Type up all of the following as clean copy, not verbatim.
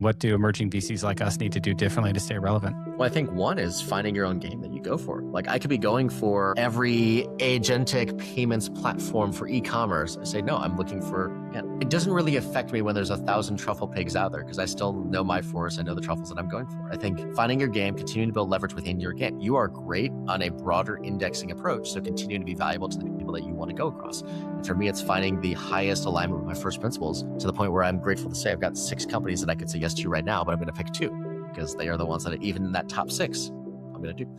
What do emerging VCs like us need to do differently to stay relevant? Well, I think one is finding your own game that you go for. Like I could be going for every agentic payments platform for e-commerce. I say, no, I'm looking for, it doesn't really affect me when there's 1,000 truffle pigs out there because I still know my forest. I know the truffles that I'm going for. I think finding your game, continuing to build leverage within your game. You are great on a broader indexing approach. So continuing to be valuable to the people that you want to go across. And for me, it's finding the highest alignment with my first principles to the point where I'm grateful to say I've got 6 companies that I could say yes to right now, but I'm going to pick 2 because they are the ones that are even in that top 6 I'm going to do.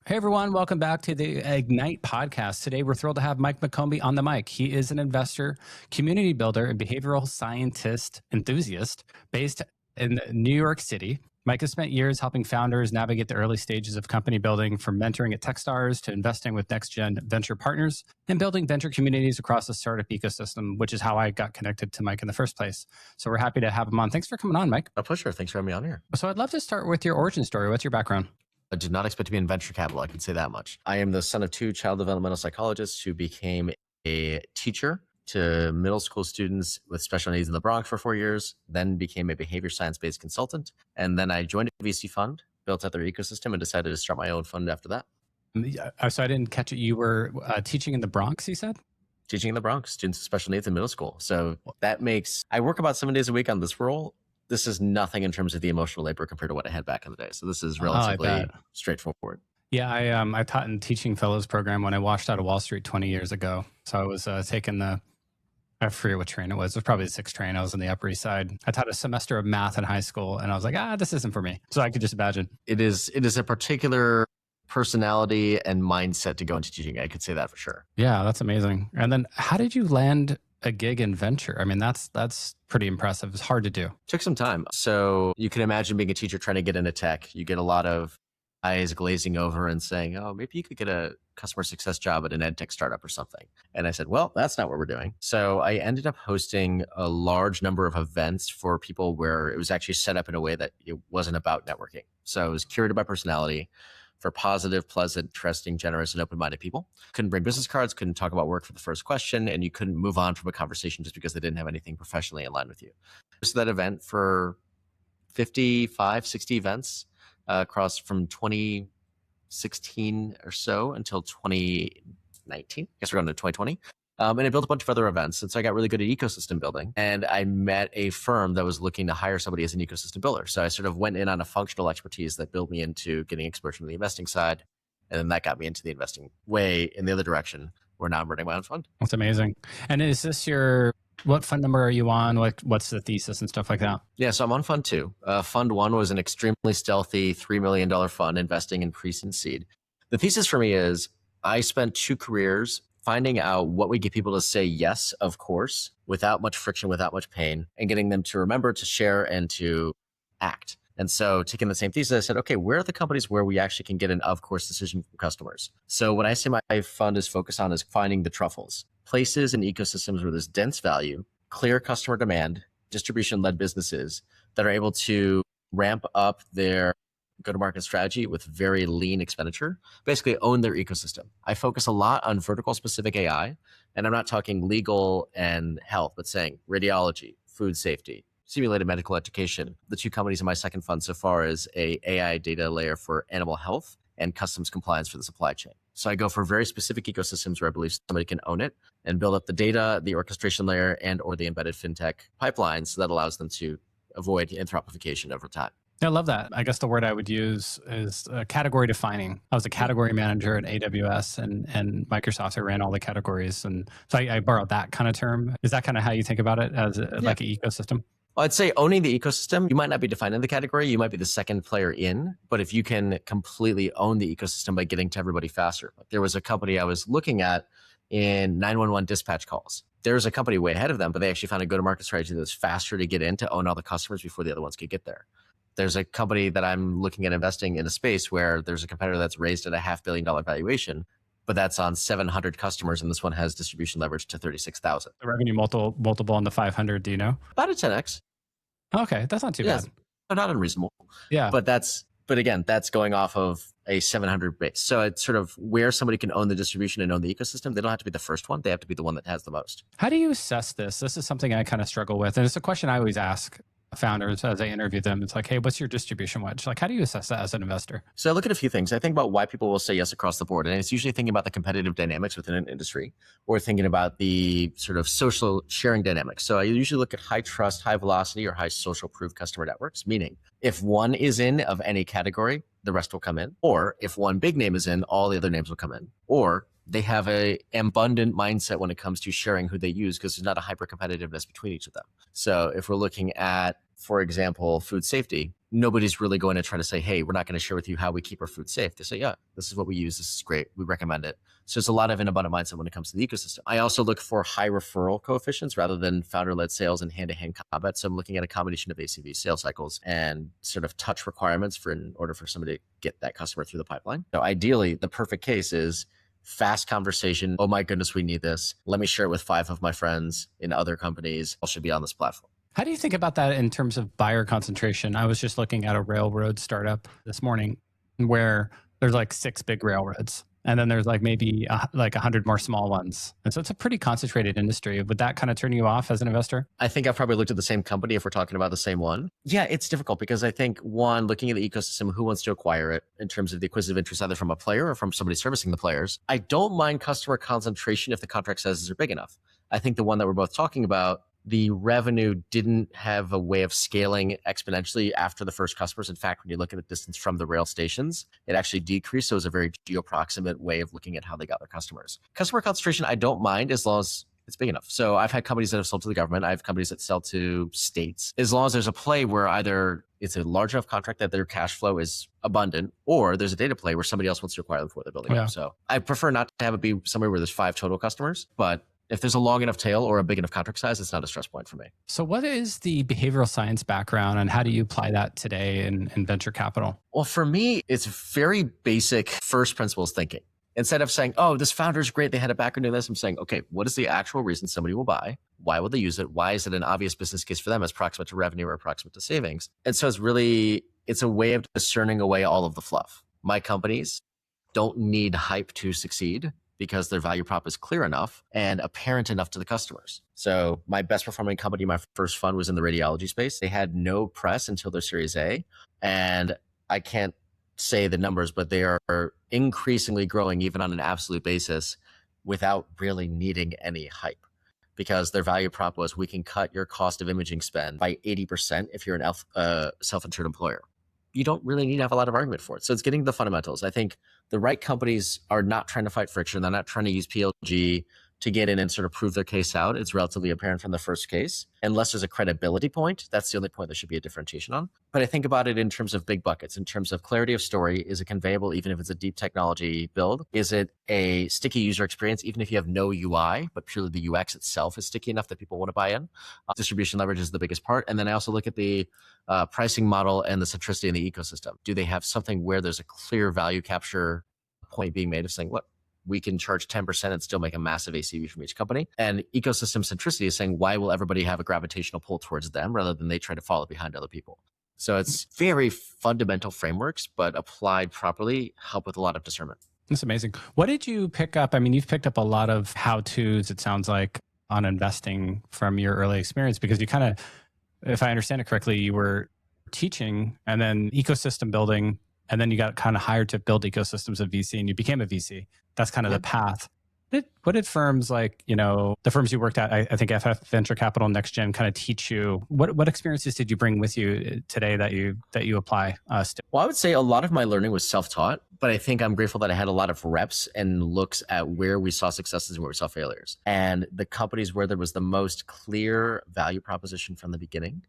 Hey everyone, welcome back to the Ignite podcast. Today we're thrilled to have Mike MacCombie on the mic. He is an investor, community builder, and behavioral scientist enthusiast based in New York City. Mike has spent years helping founders navigate the early stages of company building, from mentoring at Techstars to investing with next-gen venture partners and building venture communities across the startup ecosystem, which is how I got connected to Mike in the first place. So we're happy to have him on. Thanks for coming on, Mike. A pleasure. Thanks for having me on here. So I'd love to start with your origin story. What's your background? I did not expect to be in venture capital. I can say that much. I am the son of 2 child developmental psychologists who became a teacher to middle school students with special needs in the Bronx for 4 years, then became a behavior science-based consultant. And then I joined a VC fund, built out their ecosystem, and decided to start my own fund after that. So I didn't catch it. You were teaching in the Bronx, you said? Teaching in the Bronx, students with special needs in middle school. So that makes, I work about 7 days a week on this role. This is nothing in terms of the emotional labor compared to what I had back in the day. So this is relatively straightforward. Yeah, I taught in teaching fellows program when I washed out of Wall Street 20 years ago. So I was taking I forget what train it was. It was probably the 6th train. I was on the Upper East Side. I taught a semester of math in high school, and I was like, this isn't for me. So I could just imagine. It is a particular personality and mindset to go into teaching. I could say that for sure. Yeah, that's amazing. And then how did you land a gig in venture? I mean, that's pretty impressive. It's hard to do. Took some time. So you can imagine being a teacher trying to get into tech. You get a lot of eyes glazing over and saying, oh, maybe you could get a customer success job at an ed tech startup or something. And I said, well, that's not what we're doing. So I ended up hosting a large number of events for people where it was actually set up in a way that it wasn't about networking. So it was curated by personality for positive, pleasant, interesting, generous, and open-minded people. Couldn't bring business cards, couldn't talk about work for the first question, and you couldn't move on from a conversation just because they didn't have anything professionally in line with you. So that event for 55, 60 events across from 2016 or so until 2019. I guess we're going to 2020. And I built a bunch of other events. And so I got really good at ecosystem building. And I met a firm that was looking to hire somebody as an ecosystem builder. So I sort of went in on a functional expertise that built me into getting exposure to the investing side. And then that got me into the investing way in the other direction, where now I'm running my own fund. That's amazing. And is this what fund number are you on? What's the thesis and stuff like that? Yeah, so I'm on fund 2. Fund 1 was an extremely stealthy $3 million fund investing in pre-seed seed. The thesis for me is I spent 2 careers finding out what we get people to say yes, of course, without much friction, without much pain, and getting them to remember, to share, and to act. And so taking the same thesis, I said, okay, where are the companies where we actually can get an of course decision from customers? So what I say my fund is focused on is finding the truffles, places and ecosystems where there's dense value, clear customer demand, distribution-led businesses that are able to ramp up their go-to-market strategy with very lean expenditure, basically own their ecosystem. I focus a lot on vertical-specific AI, and I'm not talking legal and health, but saying radiology, food safety, simulated medical education. The 2 companies in my second fund so far is a AI data layer for animal health and customs compliance for the supply chain. So I go for very specific ecosystems where I believe somebody can own it and build up the data, the orchestration layer, and or the embedded fintech pipeline so that allows them to avoid anthropification over time. I love that. I guess the word I would use is category defining. I was a category manager at AWS and Microsoft. I ran all the categories. And so I borrowed that kind of term. Is that kind of how you think about it as like an ecosystem? Well, I'd say owning the ecosystem, you might not be defining the category. You might be the second player in. But if you can completely own the ecosystem by getting to everybody faster. Like there was a company I was looking at in 911 dispatch calls. There's a company way ahead of them, but they actually found a go-to-market strategy that's faster to get in to own all the customers before the other ones could get there. There's a company that I'm looking at investing in a space where there's a competitor that's raised at a $500 million valuation. but that's on 700 customers, and this one has distribution leverage to 36,000. The revenue multiple on the 500, do you know? About a 10x. Okay, that's not too bad. But not unreasonable. Yeah. But again, that's going off of a 700 base. So it's sort of where somebody can own the distribution and own the ecosystem. They don't have to be the first one. They have to be the one that has the most. How do you assess this? This is something I kind of struggle with. And it's a question I always ask founders as I interview them. It's like, hey, what's your distribution wedge? Like, how do you assess that as an investor? So I look at a few things. I think about why people will say yes across the board. And it's usually thinking about the competitive dynamics within an industry or thinking about the sort of social sharing dynamics. So I usually look at high trust, high velocity, or high social proof customer networks, meaning if one is in of any category, the rest will come in. Or if one big name is in, all the other names will come in. Or they have an abundant mindset when it comes to sharing who they use because there's not a hyper competitiveness between each of them. So if we're looking at, for example, food safety, nobody's really going to try to say, hey, we're not going to share with you how we keep our food safe. They say, yeah, this is what we use. This is great. We recommend it. So it's a lot of an abundant mindset when it comes to the ecosystem. I also look for high referral coefficients rather than founder-led sales and hand-to-hand combat. So I'm looking at a combination of ACV sales cycles and sort of touch requirements in order for somebody to get that customer through the pipeline. So ideally, the perfect case is fast conversation. Oh my goodness, we need this. Let me share it with 5 of my friends in other companies. All should be on this platform. How do you think about that in terms of buyer concentration? I was just looking at a railroad startup this morning where there's like 6 big railroads. And then there's like maybe like 100 more small ones. And so it's a pretty concentrated industry. Would that kind of turn you off as an investor? I think I've probably looked at the same company if we're talking about the same one. Yeah, it's difficult because I think, one, looking at the ecosystem, who wants to acquire it in terms of the acquisitive interest, either from a player or from somebody servicing the players. I don't mind customer concentration if the contract sizes are big enough. I think the one that we're both talking about, the revenue didn't have a way of scaling exponentially after the first customers. In fact, when you look at the distance from the rail stations, it actually decreased. So it was a very geo-proximate way of looking at how they got their customers. Customer concentration, I don't mind as long as it's big enough. So I've had companies that have sold to the government. I have companies that sell to states. As long as there's a play where either it's a large enough contract that their cash flow is abundant, or there's a data play where somebody else wants to acquire them before they're building up. So I prefer not to have it be somewhere where there's 5 total customers, but if there's a long enough tail or a big enough contract size, it's not a stress point for me. So what is the behavioral science background and how do you apply that today in venture capital? Well, for me, it's very basic first principles thinking. Instead of saying, oh, this founder is great, they had a background in this, I'm saying, okay, what is the actual reason somebody will buy? Why will they use it? Why is it an obvious business case for them as proximate to revenue or approximate to savings? And so it's a way of discerning away all of the fluff. My companies don't need hype to succeed, because their value prop is clear enough and apparent enough to the customers. So my best performing company, my first fund, was in the radiology space. They had no press until their Series A. And I can't say the numbers, but they are increasingly growing even on an absolute basis without really needing any hype. Because their value prop was, we can cut your cost of imaging spend by 80% if you're an self-insured employer. You don't really need to have a lot of argument for it. So it's getting the fundamentals. I think the right companies are not trying to fight friction. They're not trying to use PLG to get in and sort of prove their case out. It's relatively apparent from the first case. Unless there's a credibility point, that's the only point there should be a differentiation on. But I think about it in terms of big buckets, in terms of clarity of story. Is it conveyable even if it's a deep technology build? Is it a sticky user experience even if you have no UI, but purely the UX itself is sticky enough that people want to buy in? Distribution leverage is the biggest part. And then I also look at the pricing model and the centricity in the ecosystem. Do they have something where there's a clear value capture point being made of saying, look, we can charge 10% and still make a massive ACV from each company. And ecosystem centricity is saying, why will everybody have a gravitational pull towards them rather than they try to follow behind other people? So it's very fundamental frameworks, but applied properly, help with a lot of discernment. That's amazing. What did you pick up? I mean, you've picked up a lot of how-tos, it sounds like, on investing from your early experience, because you kind of, if I understand it correctly, you were teaching and then ecosystem building, and then you got kind of hired to build ecosystems of VC and you became a VC. That's kind of the path. What did firms like, the firms you worked at, I think FF Venture Capital, NextGen, kind of teach you? What experiences did you bring with you today that you apply still? Well, I would say a lot of my learning was self-taught, but I think I'm grateful that I had a lot of reps and looks at where we saw successes and where we saw failures. And the companies where there was the most clear value proposition from the beginning,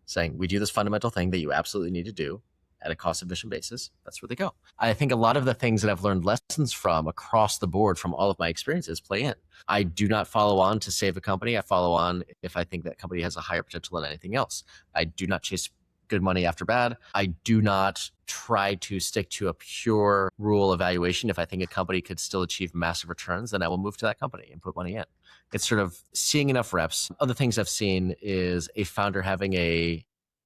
saying, we do this fundamental thing that you absolutely need to do at a cost efficient basis, that's where they go. I think a lot of the things that I've learned lessons from across the board from all of my experiences play in. I do not follow on to save a company. I follow on if I think that company has a higher potential than anything else. I do not chase good money after bad. I do not try to stick to a pure rule evaluation. If I think a company could still achieve massive returns, then I will move to that company and put money in. It's sort of seeing enough reps. Other things I've seen is a founder having a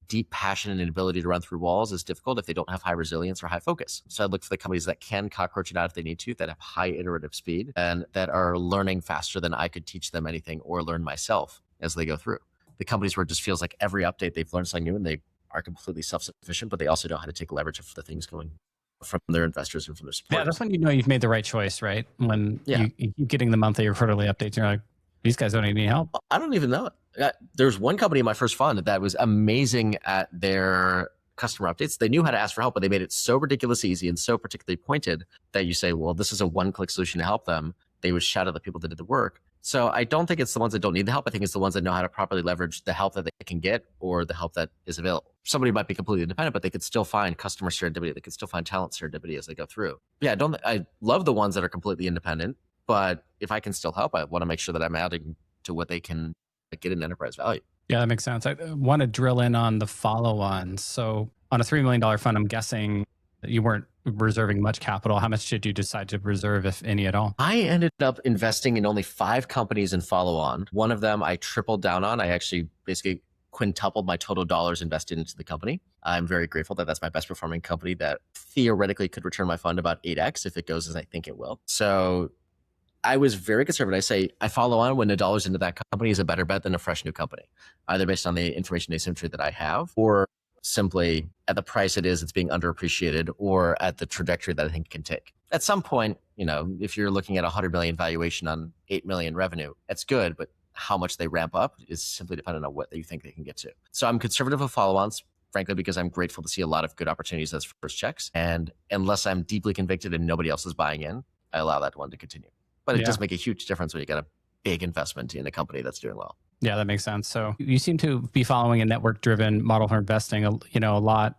deep passion and ability to run through walls is difficult if they don't have high resilience or high focus. So I look for the companies that can cockroach it out if they need to, that have high iterative speed, and that are learning faster than I could teach them anything or learn myself as they go through. The companies where it just feels like every update they've learned something new and they are completely self-sufficient, but they also know how to take leverage of the things going from their investors and from their supporters. Yeah, that's when you know you've made the right choice, right? When you keep getting the monthly or quarterly updates, you're like, these guys don't need any help. I don't even know it. There's one company in my first fund that was amazing at their customer updates. They knew how to ask for help, but they made it so ridiculously easy and so particularly pointed that you say, well, this is a one-click solution to help them. They would shout at the people that did the work. So I don't think it's the ones that don't need the help. I think it's the ones that know how to properly leverage the help that they can get or the help that is available. Somebody might be completely independent, but they could still find customer serendipity. They could still find talent serendipity as they go through. Yeah, I love the ones that are completely independent, but if I can still help, I want to make sure that I'm adding to what they can get in enterprise value. Yeah, that makes sense. I want to drill in on the follow-ons. So on a $3 million fund, I'm guessing you weren't reserving much capital. How much did you decide to reserve, if any at all? I ended up investing in only 5 companies in follow-on. One of them I tripled down on. I actually basically quintupled my total dollars invested into the company. I'm very grateful that that's my best performing company that theoretically could return my fund about 8x if it goes as I think it will. So I was very conservative. I say I follow on when the dollars into that company is a better bet than a fresh new company, either based on the information asymmetry that I have or simply at the price it is, it's being underappreciated, or at the trajectory that I think it can take. At some point, if you're looking at 100 million valuation on 8 million revenue, that's good, but how much they ramp up is simply dependent on what you think they can get to. So I'm conservative of follow-ons, frankly, because I'm grateful to see a lot of good opportunities as first checks. And unless I'm deeply convicted and nobody else is buying in, I allow that one to continue. But it does make a huge difference when you get a big investment in a company that's doing well. Yeah, that makes sense. So you seem to be following a network-driven model for investing. A lot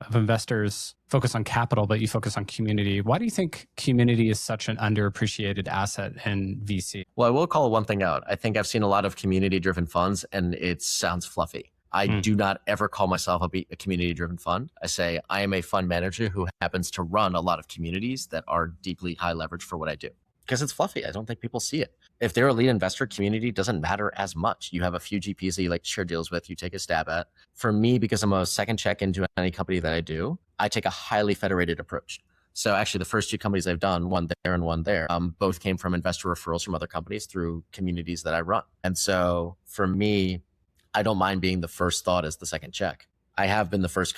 of investors focus on capital, but you focus on community. Why do you think community is such an underappreciated asset in VC? Well, I will call one thing out. I think I've seen a lot of community-driven funds, and it sounds fluffy. I do not ever call myself a community-driven fund. I say I am a fund manager who happens to run a lot of communities that are deeply high leverage for what I do. Because it's fluffy. I don't think people see it. If they're a lead investor, community doesn't matter as much. You have a few GPs that you like to share deals with, you take a stab at. For me, because I'm a second check into any company that I do, I take a highly federated approach. So actually the first 2 companies I've done, one there and one there, both came from investor referrals from other companies through communities that I run. And so for me, I don't mind being the first thought as the second check. I have been the first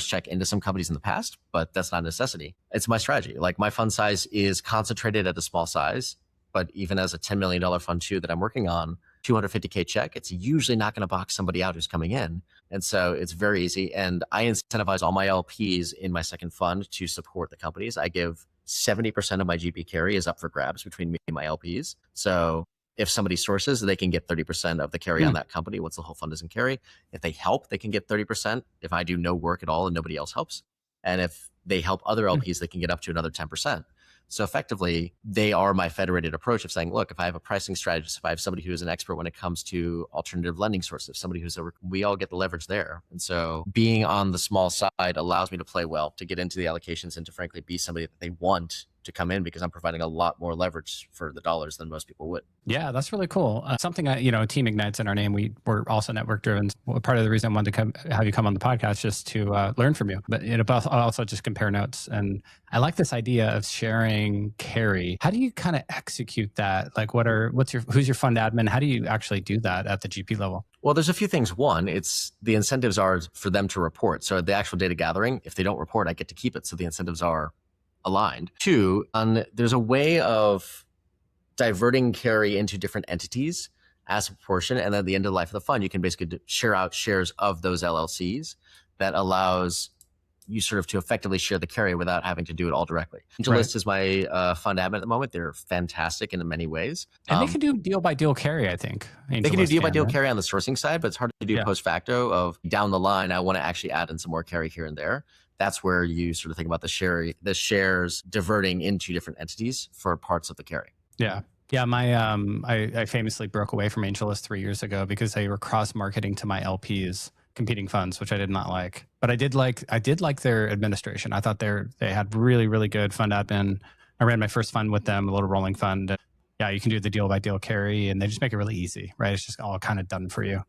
check into some companies in the past, but that's not a necessity. It's my strategy. Like my fund size is concentrated at a small size, but even as a $10 million fund 2 that I'm working on, $250K check, it's usually not going to box somebody out who's coming in. And so it's very easy. And I incentivize all my LPs in my second fund to support the companies. I give 70% of my GP carry is up for grabs between me and my LPs. So if somebody sources, they can get 30% of the carry on that company once the whole fund is in carry. If they help, they can get 30% if I do no work at all and nobody else helps. And if they help other LPs, they can get up to another 10%. So effectively, they are my federated approach of saying, look, if I have a pricing strategist, if I have somebody who is an expert when it comes to alternative lending sources, somebody we all get the leverage there. And so being on the small side allows me to play well, to get into the allocations and to frankly be somebody that they want to come in because I'm providing a lot more leverage for the dollars than most people would. Yeah, that's really cool. Something Team Ignites in our name. We're also network driven. Part of the reason I wanted to have you come on the podcast just to learn from you, but also just compare notes. And I like this idea of sharing carry. How do you kind of execute that? Like, who's your fund admin? How do you actually do that at the GP level? Well, there's a few things. One, it's the incentives are for them to report. So the actual data gathering, if they don't report, I get to keep it. So the incentives are aligned. 2, there's a way of diverting carry into different entities as a proportion. And then at the end of the life of the fund, you can basically share out shares of those LLCs that allows you sort of to effectively share the carry without having to do it all directly. AngelList is my fund admin at the moment. They're fantastic in many ways. And they can do deal by deal carry, I think. They can do deal by deal carry on the sourcing side, but it's hard to do post facto of down the line, I want to actually add in some more carry here and there. That's where you sort of think about the shares diverting into different entities for parts of the carry. Yeah. Yeah, I famously broke away from AngelList 3 years ago because they were cross-marketing to my LPs competing funds, which I did not like. But I did like their administration. I thought they had really, really good fund admin. I ran my first fund with them, a little rolling fund. And yeah, you can do the deal by deal carry, and they just make it really easy, right? It's just all kind of done for you.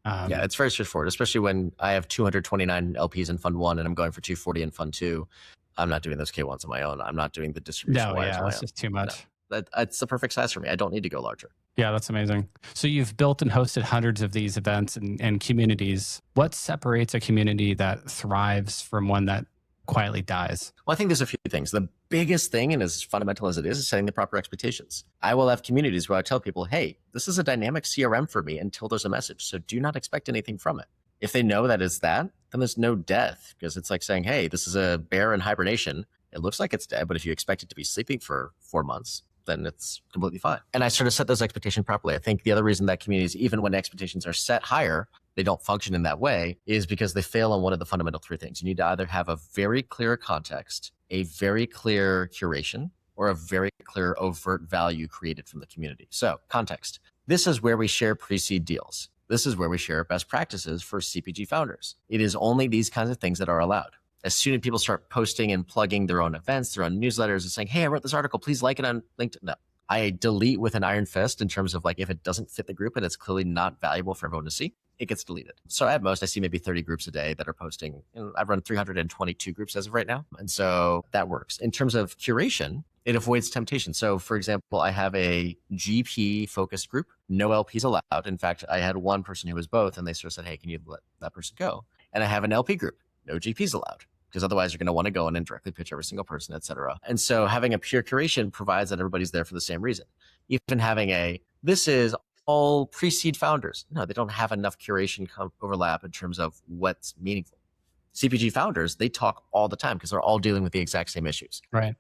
Yeah, it's very straightforward, especially when I have 229 LPs in Fund 1 and I'm going for 240 in Fund 2. I'm not doing those K1s on my own. I'm not doing the distribution wires on my own. That's just too much. No, it's the perfect size for me. I don't need to go larger. Yeah, that's amazing. So you've built and hosted hundreds of these events and communities. What separates a community that thrives from one that quietly dies? Well, I think there's a few things. The biggest thing, and as fundamental as it is setting the proper expectations. I will have communities where I tell people, hey, this is a dynamic CRM for me until there's a message. So do not expect anything from it. If they know that it's that, then there's no death, because it's like saying, hey, this is a bear in hibernation. It looks like it's dead, but if you expect it to be sleeping for 4 months, then it's completely fine. And I sort of set those expectations properly. I think the other reason that communities, even when expectations are set higher, they don't function in that way is because they fail on one of the fundamental three things. You need to either have a very clear context, a very clear curation, or a very clear overt value created from the community. So context. This is where we share pre-seed deals. This is where we share best practices for CPG founders. It is only these kinds of things that are allowed. As soon as people start posting and plugging their own events, their own newsletters, and saying, hey, I wrote this article, please like it on LinkedIn. No, I delete with an iron fist in terms of like, if it doesn't fit the group and it's clearly not valuable for everyone to see, it gets deleted. So at most, I see maybe 30 groups a day that are posting. I've run 322 groups as of right now. And so that works. In terms of curation, it avoids temptation. So for example, I have a GP focused group, no LPs allowed. In fact, I had one person who was both, and they sort of said, hey, can you let that person go? And I have an LP group, no GPs allowed, because otherwise you're going to want to go in and directly pitch every single person, et cetera. And so having a pure curation provides that everybody's there for the same reason. Even having this is all pre-seed founders. No, they don't have enough curation overlap in terms of what's meaningful. CPG founders, they talk all the time because they're all dealing with the exact same issues. Right.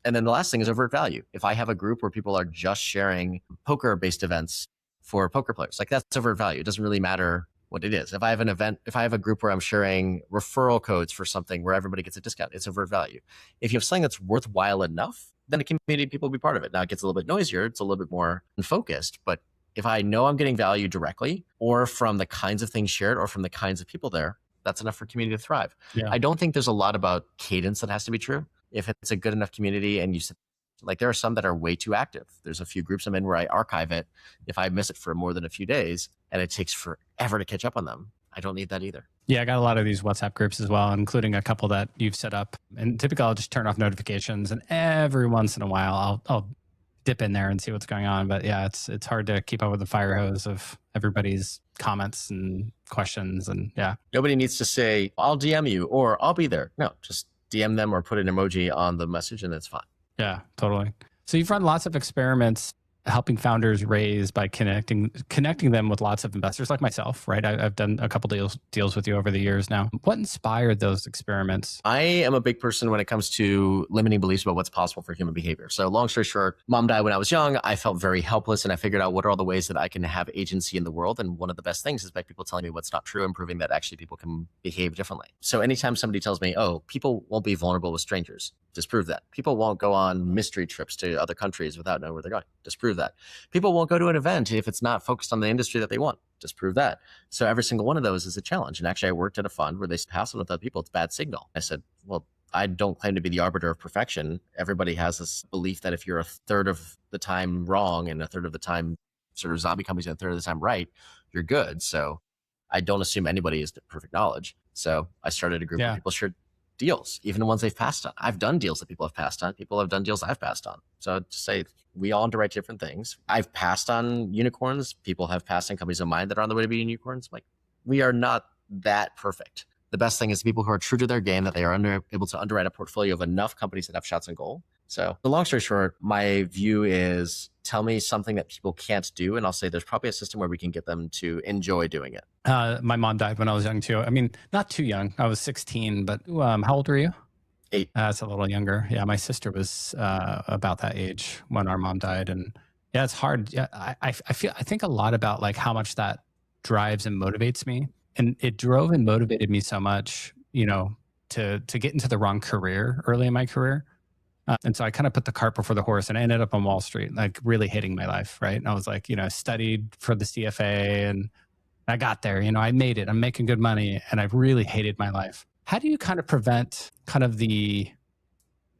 And then the last thing is overt value. If I have a group where people are just sharing poker-based events for poker players, like that's overt value. It doesn't really matter what it is. If I have a group where I'm sharing referral codes for something where everybody gets a discount, it's overt value. If you have something that's worthwhile enough, then a community of people will be part of it. Now it gets a little bit noisier. It's a little bit more focused, but if I know I'm getting value directly or from the kinds of things shared or from the kinds of people there, that's enough for community to thrive. Yeah. I don't think there's a lot about cadence that has to be true. If it's a good enough community and there are some that are way too active. There's a few groups I'm in where I archive it. If I miss it for more than a few days and it takes forever to catch up on them, I don't need that either. Yeah, I got a lot of these WhatsApp groups as well, including a couple that you've set up. And typically I'll just turn off notifications, and every once in a while I'll dip in there and see what's going on. But yeah, it's hard to keep up with the fire hose of everybody's comments and questions. And yeah. Nobody needs to say, I'll DM you or I'll be there. No, just DM them or put an emoji on the message and it's fine. Yeah, totally. So you've run lots of experiments helping founders raise by connecting them with lots of investors like myself, right? I've done a couple deals with you over the years now. What inspired those experiments? I am a big person when it comes to limiting beliefs about what's possible for human behavior. So long story short, mom died when I was young. I felt very helpless and I figured out what are all the ways that I can have agency in the world. And one of the best things is by people telling me what's not true and proving that actually people can behave differently. So anytime somebody tells me, oh, people won't be vulnerable with strangers, disprove that. People won't go on mystery trips to other countries without knowing where they're going. Disprove that. People won't go to an event if it's not focused on the industry that they want. Disprove that. So every single one of those is a challenge. And actually, I worked at a fund where they pass on with other people. It's a bad signal. I said, well, I don't claim to be the arbiter of perfection. Everybody has this belief that if you're a third of the time wrong and a third of the time sort of zombie companies and a third of the time right, you're good. So I don't assume anybody is perfect knowledge. So I started a group where people shared deals, even the ones they've passed on. I've done deals that people have passed on. People have done deals I've passed on. So to say we all underwrite different things. I've passed on unicorns. People have passed on companies of mine that are on the way to being unicorns. Like, we are not that perfect. The best thing is people who are true to their game, that they are able to underwrite a portfolio of enough companies that have shots on goal. So the long story short, my view is tell me something that people can't do, and I'll say there's probably a system where we can get them to enjoy doing it. My mom died when I was young too. I mean, not too young. I was 16, but how old were you? 8. That's a little younger. Yeah, my sister was about that age when our mom died, and yeah, it's hard. Yeah, I think a lot about like how much that drives and motivates me, and it drove and motivated me so much, to get into the wrong career early in my career. And so I kind of put the cart before the horse, and I ended up on Wall Street, like really hating my life, right? And I was like, studied for the CFA, and I got there, I made it, I'm making good money, and I really hated my life. How do you kind of prevent kind of the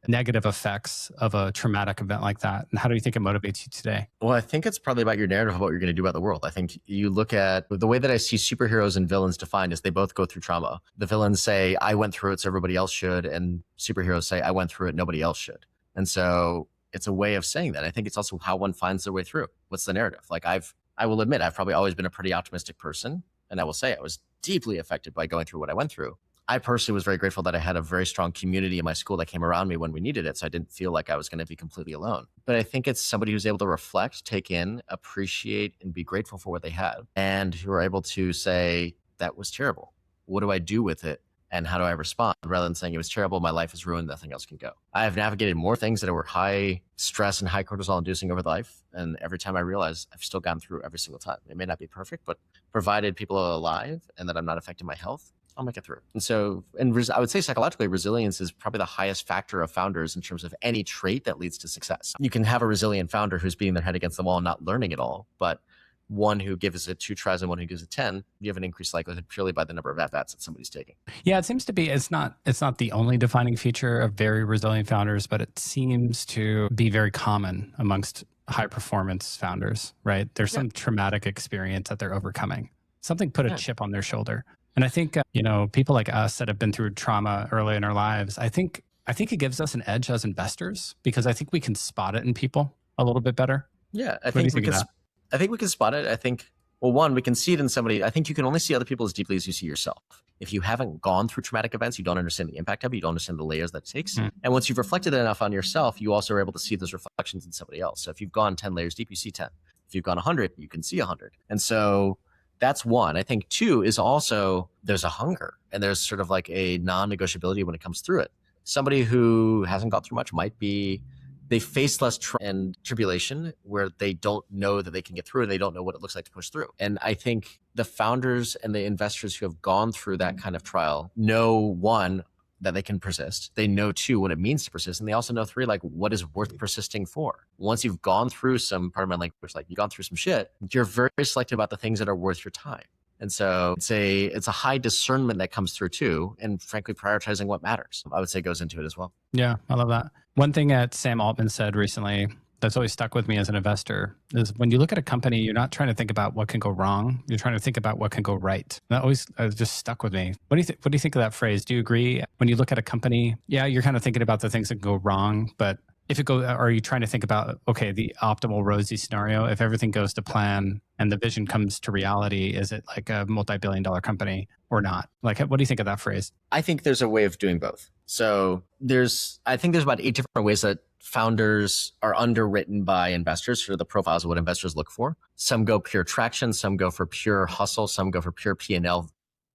negative effects of a traumatic event like that? And how do you think it motivates you today? Well, I think it's probably about your narrative of what you're going to do about the world. I think you look at the way that I see superheroes and villains defined is they both go through trauma. The villains say, I went through it, so everybody else should. And superheroes say, I went through it, nobody else should. And so it's a way of saying that. I think it's also how one finds their way through. What's the narrative? Like I will admit, I've probably always been a pretty optimistic person. And I will say I was deeply affected by going through what I went through. I personally was very grateful that I had a very strong community in my school that came around me when we needed it. So I didn't feel like I was going to be completely alone. But I think it's somebody who's able to reflect, take in, appreciate, and be grateful for what they have, and who are able to say, that was terrible. What do I do with it? And how do I respond? Rather than saying it was terrible, my life is ruined, nothing else can go. I have navigated more things that were high stress and high cortisol inducing over life. And every time I realize I've still gone through every single time. It may not be perfect, but provided people are alive and that I'm not affecting my health, I'll make it through. And so, I would say psychologically, resilience is probably the highest factor of founders in terms of any trait that leads to success. You can have a resilient founder who's beating their head against the wall and not learning it all, but one who gives it 2 tries and one who gives it 10, you have an increased likelihood purely by the number of at-bats that somebody's taking. Yeah, it seems to be, it's not the only defining feature of very resilient founders, but it seems to be very common amongst high performance founders, right? There's some traumatic experience that they're overcoming. Something put a chip on their shoulder. And I think, people like us that have been through trauma early in our lives, I think it gives us an edge as investors because I think we can spot it in people a little bit better. Yeah, I think we can spot it. I think, well, one, we can see it in somebody. I think you can only see other people as deeply as you see yourself. If you haven't gone through traumatic events, you don't understand the impact of it. You don't understand the layers that it takes. And once you've reflected enough on yourself, you also are able to see those reflections in somebody else. So if you've gone 10 layers deep, you see 10. If you've gone 100, you can see 100. And so that's one. I think 2 is also there's a hunger and there's sort of like a non-negotiability when it comes through it. Somebody who hasn't gone through much might be, they face less and tribulation where they don't know that they can get through and they don't know what it looks like to push through. And I think the founders and the investors who have gone through that kind of trial know, 1, that they can persist. They know 2, what it means to persist. And they also know 3, like what is worth persisting for. Once you've gone through some, part of my language, like you've gone through some shit, you're very selective about the things that are worth your time. And so it's a high discernment that comes through too. And frankly, prioritizing what matters, I would say goes into it as well. Yeah, I love that. One thing that Sam Altman said recently that's always stuck with me as an investor is when you look at a company, you're not trying to think about what can go wrong. You're trying to think about what can go right. That always just stuck with me. What do you think of that phrase? Do you agree? When you look at a company, yeah, you're kind of thinking about the things that go wrong, but are you trying to think about, okay, the optimal rosy scenario? If everything goes to plan and the vision comes to reality, is it like a multi-billion-dollar company or not? Like, what do you think of that phrase? I think there's a way of doing both. So I think there's about 8 different ways that founders are underwritten by investors for the profiles of what investors look for. Some go pure traction, some go for pure hustle, some go for pure P&L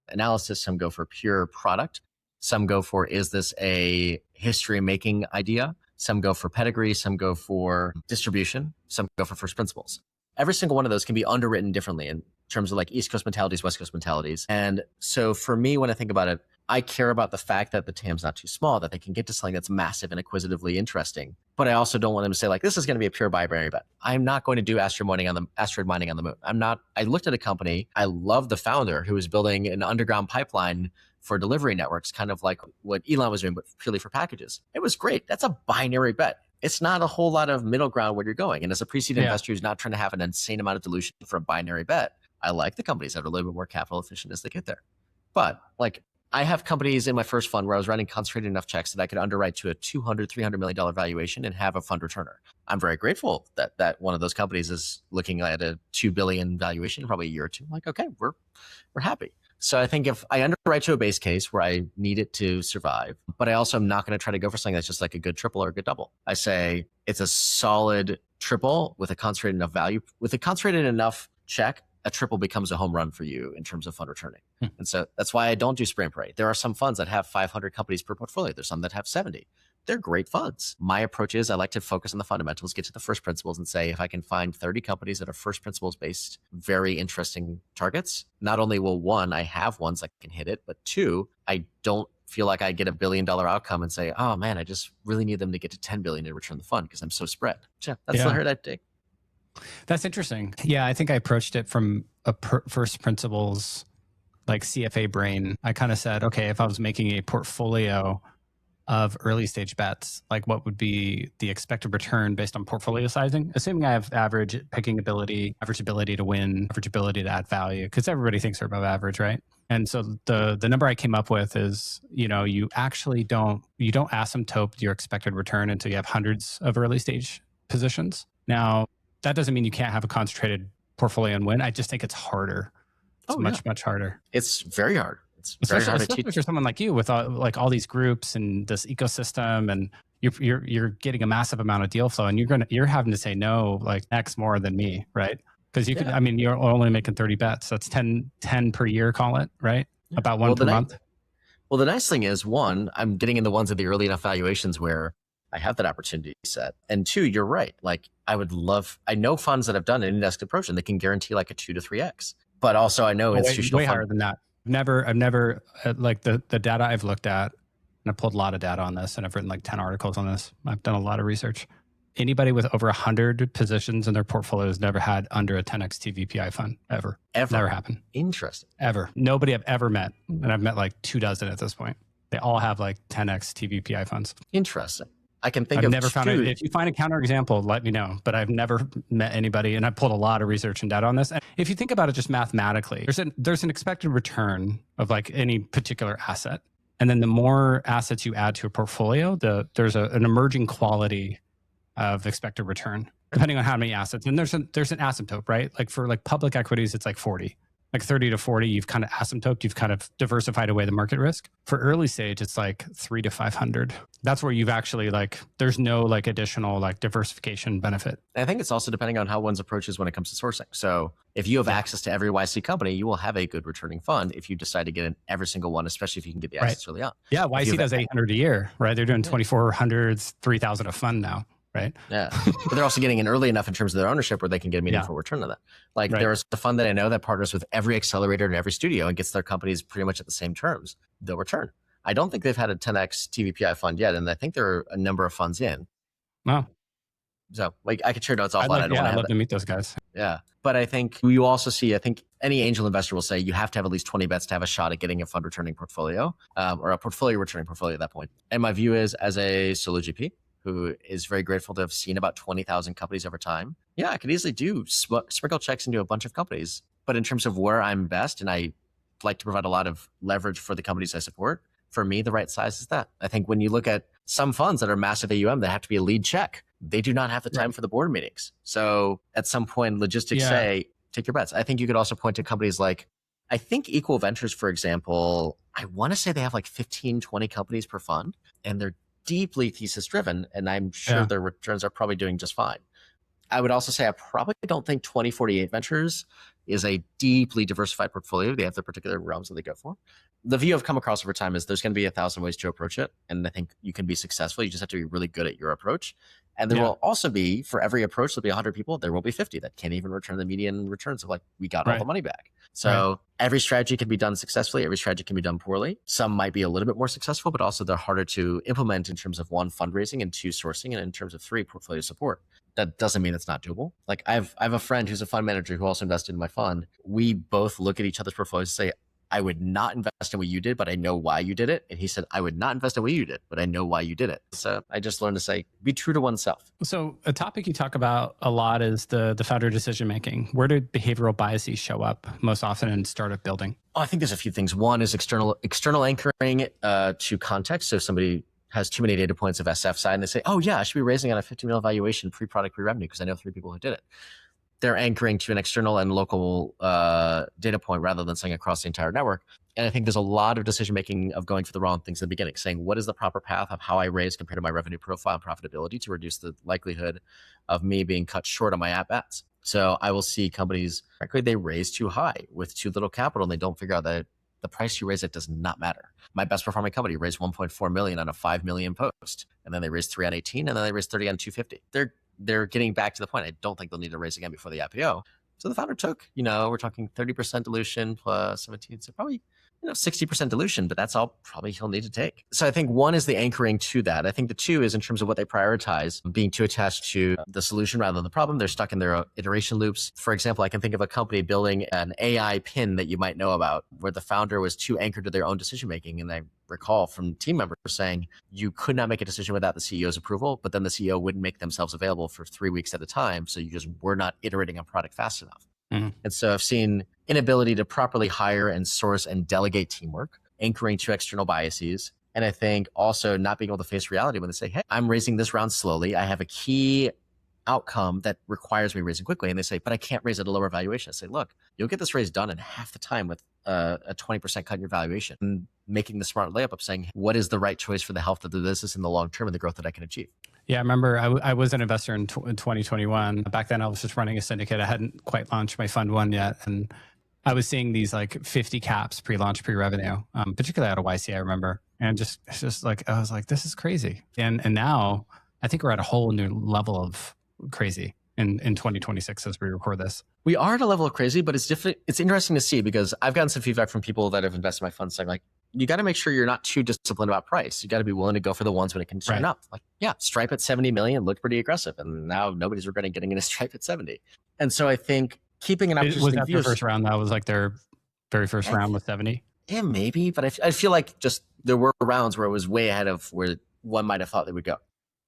analysis, some go for pure product, some go for, is this a history-making idea? Some go for pedigree, some go for distribution, some go for first principles. Every single one of those can be underwritten differently in terms of like East Coast mentalities, West Coast mentalities. And so for me, when I think about it, I care about the fact that the TAM's not too small, that they can get to something that's massive and acquisitively interesting. But I also don't want them to say like, this is going to be a pure binary bet. I'm not going to do asteroid mining on the moon. I looked at a company. I love the founder who was building an underground pipeline for delivery networks, kind of like what Elon was doing, but purely for packages. It was great. That's a binary bet. It's not a whole lot of middle ground where you're going. And as a pre-seed investor who's not trying to have an insane amount of dilution for a binary bet, I like the companies that are a little bit more capital efficient as they get there. But like, I have companies in my first fund where I was writing concentrated enough checks that I could underwrite to a $200, $300 million valuation and have a fund returner. I'm very grateful that one of those companies is looking at a $2 billion valuation in probably a year or two. I'm like, okay, we're happy. So I think if I underwrite to a base case where I need it to survive, but I also am not going to try to go for something that's just like a good triple or a good double. I say it's a solid triple with a concentrated enough value. With a concentrated enough check, a triple becomes a home run for you in terms of fund returning. And so that's why I don't do spray and pray. There are some funds that have 500 companies per portfolio. There's some that have 70. They're great funds. My approach is I like to focus on the fundamentals, get to the first principles and say, if I can find 30 companies that are first principles based, very interesting targets, not only will 1, I have ones that can hit it, but 2, I don't feel like I get $1 billion outcome and say, oh man, I just really need them to get to 10 billion to return the fund because I'm so spread. Yeah, that's the herd I take. That's interesting. Yeah, I think I approached it from a first principles, like CFA brain. I kind of said, okay, if I was making a portfolio of early stage bets, like what would be the expected return based on portfolio sizing, assuming I have average picking ability, average ability to win, average ability to add value, because everybody thinks they're above average, right? And so the number I came up with is, you actually don't asymptote your expected return until you have hundreds of early stage positions. Now, that doesn't mean you can't have a concentrated portfolio and win. I just think it's harder. It's much harder. It's very hard. It's very hard to teach. Especially for someone like you with all these groups and this ecosystem, and you're getting a massive amount of deal flow, and you're having to say no like X more than me, right? Because you're only making 30 bets. That's 10 per year, call it, right? Yeah. About one per month. Well, the nice thing is, one, I'm getting in the ones of the early enough valuations where I have that opportunity set. And two, you're right. Like I know funds that have done an index approach and they can guarantee like a 2 to 3x. But also I know institutional way higher than that. I've never like the data I've looked at, and I pulled a lot of data on this, and I've written like 10 articles on this. I've done a lot of research. Anybody with over 100 positions in their portfolio has never had under a 10x TVPI fund ever. Never happened. Interesting. Ever. Nobody I've ever met, and I've met like 24 at this point. They all have like 10x TVPI funds. Interesting. I can think I've never found it. If you find a counterexample, let me know. But I've never met anybody, and I pulled a lot of research and data on this. And if you think about it just mathematically, there's an expected return of like any particular asset. And then the more assets you add to a portfolio, there's an emerging quality of expected return, depending on how many assets. And there's an asymptote, right? Like for like public equities, it's like 40. Like 30 to 40, you've kind of asymptoted, you've kind of diversified away the market risk. For early stage, it's like 3 to 500. That's where you've actually there's no like additional like diversification benefit. I think it's also depending on how one's approach is when it comes to sourcing. So if you have access to every YC company, you will have a good returning fund if you decide to get in every single one, especially if you can get the access early on. Yeah, YC does 800 a year, right? They're doing 2,400s, 3,000 a fund now. Right. Yeah. But they're also getting in early enough in terms of their ownership where they can get a meaningful return on that. Like there's a fund that I know that partners with every accelerator and every studio and gets their companies pretty much at the same terms. They'll return. I don't think they've had a 10x TVPI fund yet. And I think there are a number of funds in. Wow. So like I could share notes offline. I'd love to meet those guys. Yeah. But I think you also see, I think any angel investor will say you have to have at least 20 bets to have a shot at getting a fund returning portfolio or a portfolio returning portfolio at that point. And my view is, as a solo GP, who is very grateful to have seen about 20,000 companies over time. Yeah, I could easily do sprinkle checks into a bunch of companies. But in terms of where I'm best, and I like to provide a lot of leverage for the companies I support, for me, the right size is that. I think when you look at some funds that are massive AUM that have to be a lead check, they do not have the time for the board meetings. So at some point, logistics say, take your bets. I think you could also point to companies like, I think Equal Ventures, for example, I want to say they have like 15, 20 companies per fund, and they're deeply thesis driven, and I'm sure their returns are probably doing just fine. I would also say I probably don't think 2048 Ventures is a deeply diversified portfolio. They have their particular realms that they go for. The view I've come across over time is there's going to be 1,000 ways to approach it. And I think you can be successful. You just have to be really good at your approach. And there will also be, for every approach, there'll be 100 people. There will be 50 that can't even return the median returns of like, we got all the money back. So every strategy can be done successfully. Every strategy can be done poorly. Some might be a little bit more successful, but also they're harder to implement in terms of 1, fundraising, and 2, sourcing, and in terms of 3, portfolio support. That doesn't mean it's not doable. Like I have a friend who's a fund manager who also invested in my fund. We both look at each other's portfolios and say, I would not invest in what you did, but I know why you did it. And he said, I would not invest in what you did, but I know why you did it. So I just learned to say, be true to oneself. So a topic you talk about a lot is the founder decision-making. Where do behavioral biases show up most often in startup building? I think there's a few things. One is external anchoring to context. So if somebody has too many data points of SF side and they say, oh yeah, I should be raising on a 50 mil valuation pre-product, pre-revenue because I know 3 people who did it. They're anchoring to an external and local data point rather than saying across the entire network. And I think there's a lot of decision-making of going for the wrong things at the beginning, saying what is the proper path of how I raise compared to my revenue profile and profitability to reduce the likelihood of me being cut short on my at-bats. So I will see companies, frankly, they raise too high with too little capital and they don't figure out that the price you raise it does not matter. My best performing company raised 1.4 million on a 5 million post, and then they raised 3 on 18, and then they raised 30 on 250. They're getting back to the point. I don't think they'll need to raise again before the IPO. So the founder took, we're talking 30% dilution plus 17. So probably 60% dilution, but that's all probably he'll need to take. So I think one is the anchoring to that. I think the two is in terms of what they prioritize, being too attached to the solution rather than the problem. They're stuck in their iteration loops. For example, I can think of a company building an AI pin that you might know about, where the founder was too anchored to their own decision making. And I recall from team members saying you could not make a decision without the CEO's approval, but then the CEO wouldn't make themselves available for 3 weeks at a time. So you just were not iterating on product fast enough. Mm-hmm. And so I've seen inability to properly hire and source and delegate teamwork, anchoring to external biases. And I think also not being able to face reality when they say, hey, I'm raising this round slowly. I have a key outcome that requires me raising quickly. And they say, but I can't raise at a lower valuation. I say, look, you'll get this raise done in half the time with a 20% cut in your valuation. And making the smart layup of saying, what is the right choice for the health of the business in the long term and the growth that I can achieve? Yeah, I remember I was an investor in 2021. Back then, I was just running a syndicate. I hadn't quite launched my fund one yet. And I was seeing these like 50 caps pre-launch, pre-revenue, particularly out of YC, I remember. And it's just like, I was like, this is crazy. And now I think we're at a whole new level of crazy in 2026 as we record this. We are at a level of crazy, but it's different. It's interesting to see because I've gotten some feedback from people that have invested in my funds saying like, you got to make sure you're not too disciplined about price. You got to be willing to go for the ones when it can turn up. Like, yeah, Stripe at 70 million looked pretty aggressive. And now nobody's regretting getting in a Stripe at 70. And so I think keeping an opportunity. Was that their first round? That was like their very first round with 70? Yeah, maybe. But I feel like just there were rounds where it was way ahead of where one might have thought they would go.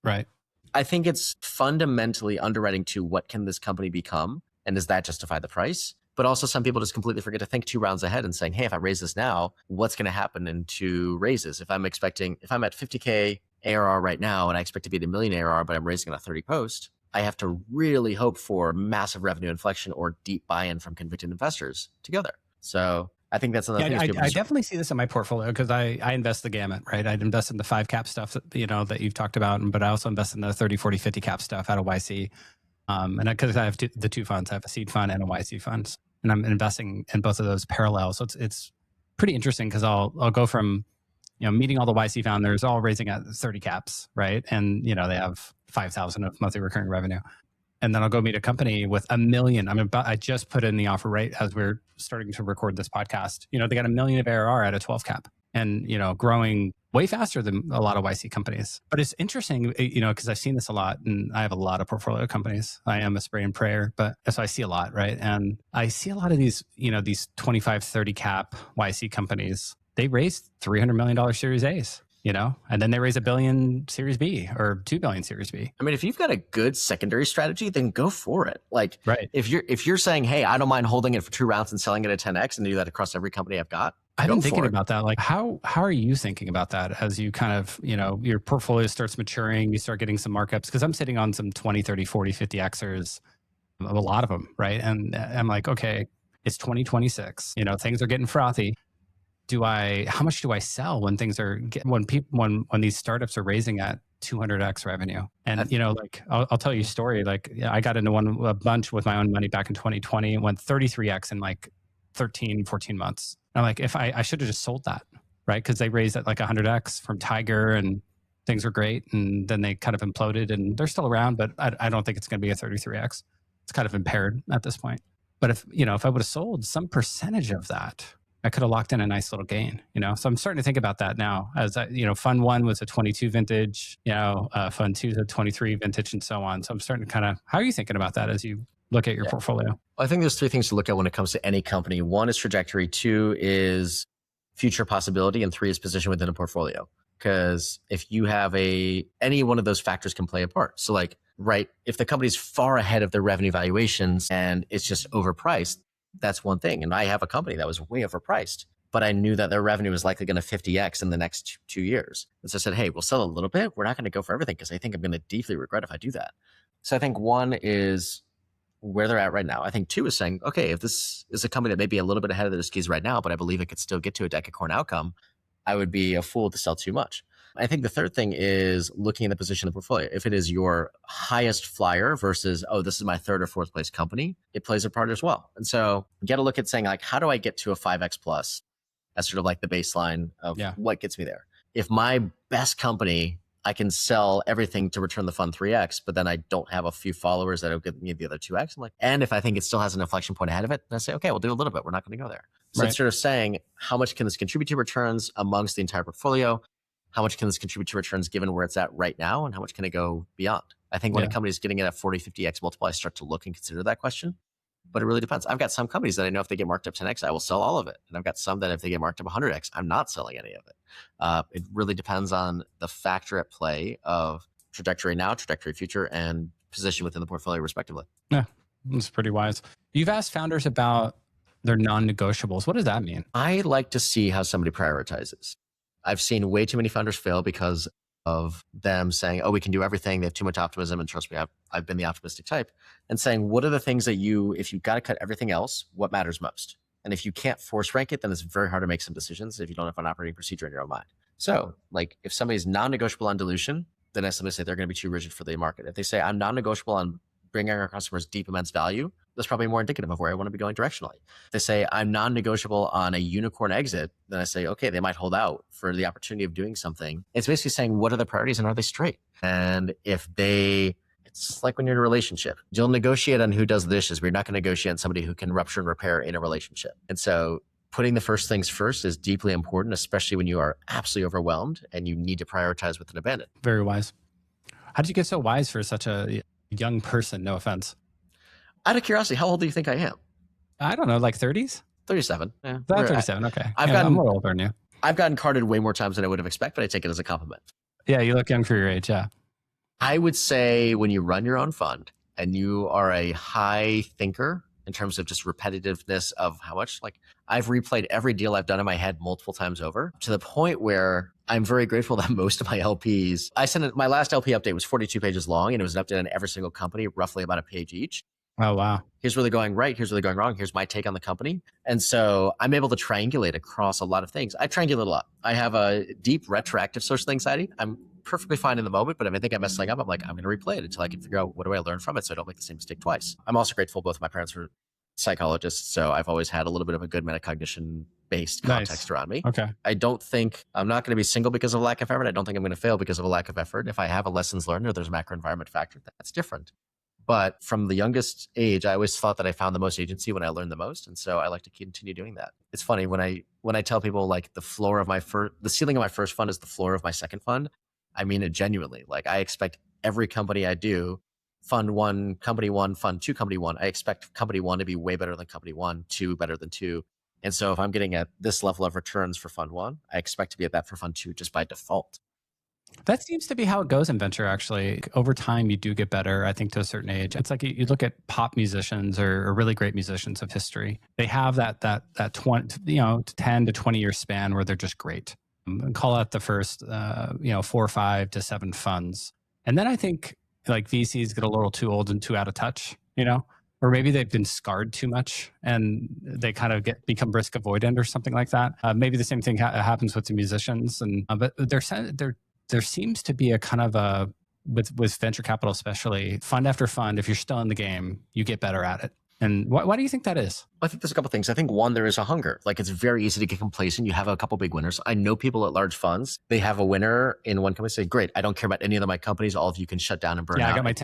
Right. I think it's fundamentally underwriting to what can this company become? And does that justify the price? But also some people just completely forget to think 2 rounds ahead and saying, hey, if I raise this now, what's going to happen in 2 raises? If I'm at 50K ARR right now and I expect to be at $1 million ARR, but I'm raising on a 30 post, I have to really hope for massive revenue inflection or deep buy-in from convicted investors together. So I think that's another thing. I definitely see this in my portfolio because I invest the gamut, right? I'd invest in the 5 cap stuff that you've talked about, but I also invest in the 30, 40, 50 cap stuff out of YC. And because I have the 2 funds, I have a seed fund and a YC fund, and I'm investing in both of those parallel. So it's pretty interesting because I'll go from meeting all the YC founders, all raising at 30 caps, right? And they have 5,000 of monthly recurring revenue, and then I'll go meet a company with $1 million. I just put in the offer right as we're starting to record this podcast. They got $1 million of ARR at a 12 cap, and growing way faster than a lot of YC companies. But it's interesting, because I've seen this a lot, and I have a lot of portfolio companies. I am a spray and prayer, but so I see a lot, right? And I see a lot of these, these 25, 30 cap YC companies. They raised $300 million Series A's, and then they raise $1 billion Series B or $2 billion Series B. I mean, if you've got a good secondary strategy, then go for it. Like, right. if you're saying, hey, I don't mind holding it for 2 rounds and selling it at 10x and do that across every company I've got. I've been thinking about that. Like, how are you thinking about that as you kind of, your portfolio starts maturing, you start getting some markups? Because I'm sitting on some 20, 30, 40, 50 Xers, a lot of them, right? And I'm like, okay, it's 2026, things are getting frothy. How much do I sell when things are when these startups are raising at 200x revenue? And I'll tell you a story. Like, I got into a bunch with my own money back in 2020 and went 33x in like 13, 14 months. I'm like, if I should have just sold that, right? Because they raised at like 100x from Tiger and things were great. And then they kind of imploded and they're still around, but I don't think it's going to be a 33x. It's kind of impaired at this point. But if I would have sold some percentage of that, I could have locked in a nice little gain, So I'm starting to think about that now as, fund 1 was a 22 vintage, fund 2 is a 23 vintage and so on. So I'm starting to how are you thinking about that as you look at your portfolio? I think there's 3 things to look at when it comes to any company. 1 is trajectory, 2 is future possibility, and 3 is position within a portfolio. Because if you have any one of those factors can play a part. So if the company's far ahead of their revenue valuations and it's just overpriced, that's one thing. And I have a company that was way overpriced, but I knew that their revenue was likely going to 50x in the next 2 years. And so I said, hey, we'll sell a little bit. We're not going to go for everything because I think I'm going to deeply regret if I do that. So I think 1 is where they're at right now. I think 2 is saying, okay, if this is a company that may be a little bit ahead of their skis right now, but I believe it could still get to a decacorn outcome, I would be a fool to sell too much. I think the third thing is looking at the position of the portfolio. If it is your highest flyer versus, this is my 3rd or 4th place company, it plays a part as well. And so you got to look at saying how do I get to a 5x plus as sort of like the baseline of what gets me there? If my best company I can sell everything to return the fund 3x, but then I don't have a few followers that'll give me the other 2x. I'm like, and if I think it still has an inflection point ahead of it, then I say, okay, we'll do a little bit. We're not going to go there. So it's sort of saying, how much can this contribute to returns amongst the entire portfolio? How much can this contribute to returns given where it's at right now? And how much can it go beyond? I think when a company is getting it at 40, 50x multiple, I start to look and consider that question. But it really depends. I've got some companies that I know if they get marked up 10x, I will sell all of it. And I've got some that if they get marked up 100x, I'm not selling any of it. It really depends on the factor at play of trajectory now, trajectory future, and position within the portfolio respectively. Yeah, that's pretty wise. You've asked founders about their non-negotiables. What does that mean? I like to see how somebody prioritizes. I've seen way too many founders fail because of them saying, oh, we can do everything. They have too much optimism. And trust me, I've been the optimistic type. And saying, what are the things that if you've got to cut everything else, what matters most? And if you can't force rank it, then it's very hard to make some decisions if you don't have an operating procedure in your own mind. So like if somebody's non-negotiable on dilution, then I simply say they're going to be too rigid for the market. If they say I'm non-negotiable on bringing our customers deep, immense value, that's probably more indicative of where I want to be going directionally. If they say I'm non-negotiable on a unicorn exit, then I say, okay, they might hold out for the opportunity of doing something. It's basically saying, what are the priorities and are they straight? And it's like when you're in a relationship, you'll negotiate on who does the dishes, but you're not going to negotiate on somebody who can rupture and repair in a relationship. And so putting the first things first is deeply important, especially when you are absolutely overwhelmed and you need to prioritize with an abandon. Very wise. How did you get so wise for such a young person? No offense. Out of curiosity, how old do you think I am? I don't know, like 30s? 37. Yeah. 37, okay. I'm a little older than you. I've gotten carded way more times than I would have expected, but I take it as a compliment. Yeah, you look young for your age, yeah. I would say when you run your own fund and you are a high thinker in terms of just repetitiveness of how much, like I've replayed every deal I've done in my head multiple times over to the point where I'm very grateful that most of my LPs, my last LP update was 42 pages long and it was an update on every single company, roughly about a page each. Oh, wow. Here's where they're going right. Here's where they're going wrong. Here's my take on the company. And so I'm able to triangulate across a lot of things. I triangulate a lot. I have a deep retroactive social anxiety. I'm perfectly fine in the moment, but if I think I'm messing up, I'm like, I'm going to replay it until I can figure out what do I learn from it so I don't make the same mistake twice. I'm also grateful both of my parents were psychologists, so I've always had a little bit of a good metacognition-based context around me. Okay. I don't think I'm not going to be single because of a lack of effort. I don't think I'm going to fail because of a lack of effort. If I have a lessons learned or there's a macro environment factor, that's different. But from the youngest age, I always thought that I found the most agency when I learned the most. And so I like to continue doing that. It's funny when I tell people like the ceiling of my first fund is the floor of my second fund. I mean it genuinely. Like I expect every company I do, fund one, company one, fund two, company one. I expect company one to be way better than company one, two better than two. And so if I'm getting at this level of returns for fund one, I expect to be at that for fund two just by default. That seems to be how it goes in venture, actually. Over time, you do get better, I think, to a certain age. It's like you look at pop musicians or really great musicians of history. They have that 10 to 20 year span where they're just great. Call out the first, 4 or 5 to 7 funds. And then I think like VCs get a little too old and too out of touch, or maybe they've been scarred too much and they kind of become risk avoidant or something like that. Maybe the same thing happens with the musicians. But there seems to be a kind of with venture capital, especially fund after fund, if you're still in the game, you get better at it. And why do you think that is? I think there's a couple of things. I think one, there is a hunger. Like it's very easy to get complacent. You have a couple big winners. I know people at large funds, they have a winner in one company, say, great, I don't care about any of my companies. All of you can shut down and burn out. Yeah, I got my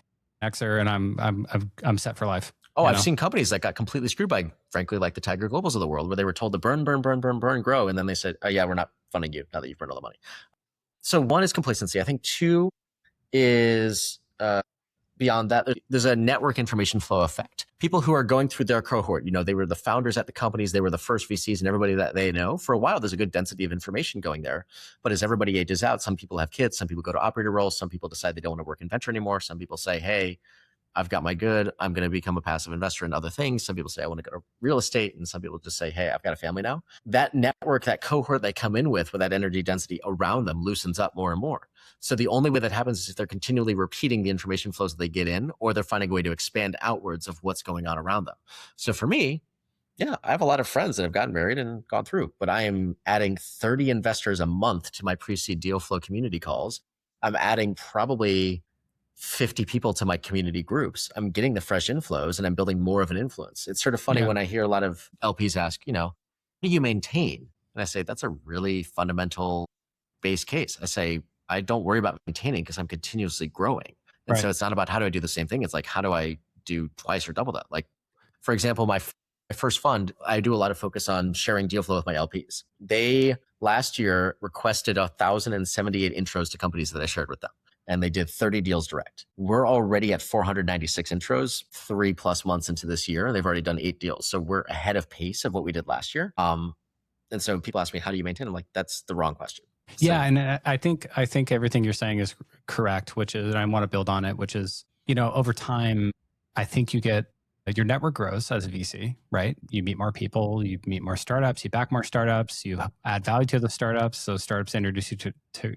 10Xer and I'm set for life. Oh, I've seen companies that got completely screwed by, frankly, like the Tiger Globals of the world, where they were told to burn, grow. And then they said, oh yeah, we're not funding you now that you've burned all the money. So one is complacency. I think two is beyond that, there's a network information flow effect. People who are going through their cohort, they were the founders at the companies, they were the first VCs and everybody that they know. For a while, there's a good density of information going there. But as everybody ages out, some people have kids, some people go to operator roles, some people decide they don't want to work in venture anymore. Some people say, hey, I've got my good, I'm going to become a passive investor in other things. Some people say, I want to go to real estate. And some people just say, hey, I've got a family now. That network, that cohort they come in with that energy density around them loosens up more and more. So the only way that happens is if they're continually repeating the information flows that they get in, or they're finding a way to expand outwards of what's going on around them. So for me, yeah, I have a lot of friends that have gotten married and gone through, but I am adding 30 investors a month to my pre-seed deal flow community calls. I'm adding probably 50 people to my community groups. I'm getting the fresh inflows and I'm building more of an influence. It's sort of funny when I hear a lot of LPs ask, how do you maintain? And I say, that's a really fundamental base case. I say, I don't worry about maintaining because I'm continuously growing. And so it's not about how do I do the same thing. It's like, how do I do twice or double that? Like, for example, my first fund, I do a lot of focus on sharing deal flow with my LPs. They last year requested 1,078 intros to companies that I shared with them. And they did 30 deals direct. We're already at 496 intros, 3+ months into this year. They've already done 8 deals. So we're ahead of pace of what we did last year. And so people ask me, how do you maintain? I'm like, that's the wrong question. Yeah. And I think everything you're saying is correct, which is, and I want to build on it, which is, over time, I think you get, your network grows as a VC, right? You meet more people, you meet more startups, you back more startups, you add value to the startups. So startups introduce you to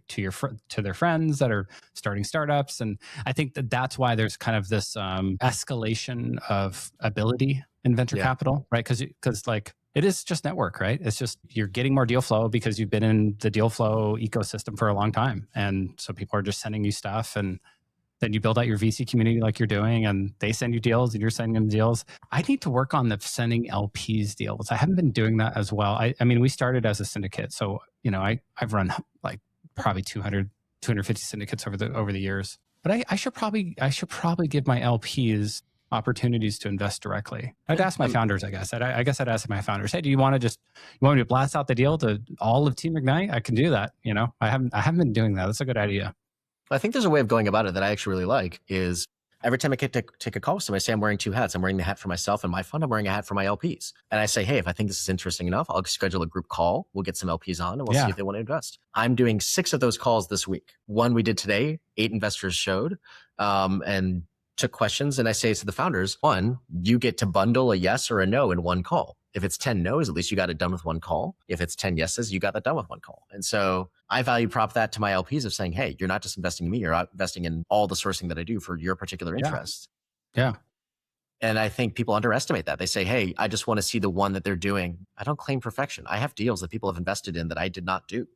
their friends that are starting startups. And I think that's why there's kind of this escalation of ability in venture capital, right? Because like, it is just network, right? It's just you're getting more deal flow because you've been in the deal flow ecosystem for a long time. And so people are just sending you stuff, and then you build out your VC community like you're doing, and they send you deals and you're sending them deals. I need to work on the sending LPs deals. I haven't been doing that as well. I mean, we started as a syndicate. So, I've run like probably 200, 250 syndicates over the years. But I should probably give my LPs opportunities to invest directly. I'd ask my founders, I guess. I guess I'd ask my founders, hey, do you want me to blast out the deal to all of Team Ignite? I can do that. I haven't been doing that. That's a good idea. I think there's a way of going about it that I actually really like is every time I get to take a call with somebody, I say I'm wearing 2 hats. I'm wearing the hat for myself and my fund. I'm wearing a hat for my LPs. And I say, hey, if I think this is interesting enough, I'll schedule a group call. We'll get some LPs on and we'll see if they want to invest. I'm doing 6 of those calls this week. 1 we did today, 8 investors showed and took questions. And I say to the founders, 1, you get to bundle a yes or a no in 1 call. If it's 10 no's, at least you got it done with 1 call. If it's 10 yeses, you got that done with 1 call. And so I value prop that to my LPs of saying, hey, you're not just investing in me, you're investing in all the sourcing that I do for your particular interest. Yeah. And I think people underestimate that. They say, hey, I just want to see the one that they're doing. I don't claim perfection. I have deals that people have invested in that I did not do.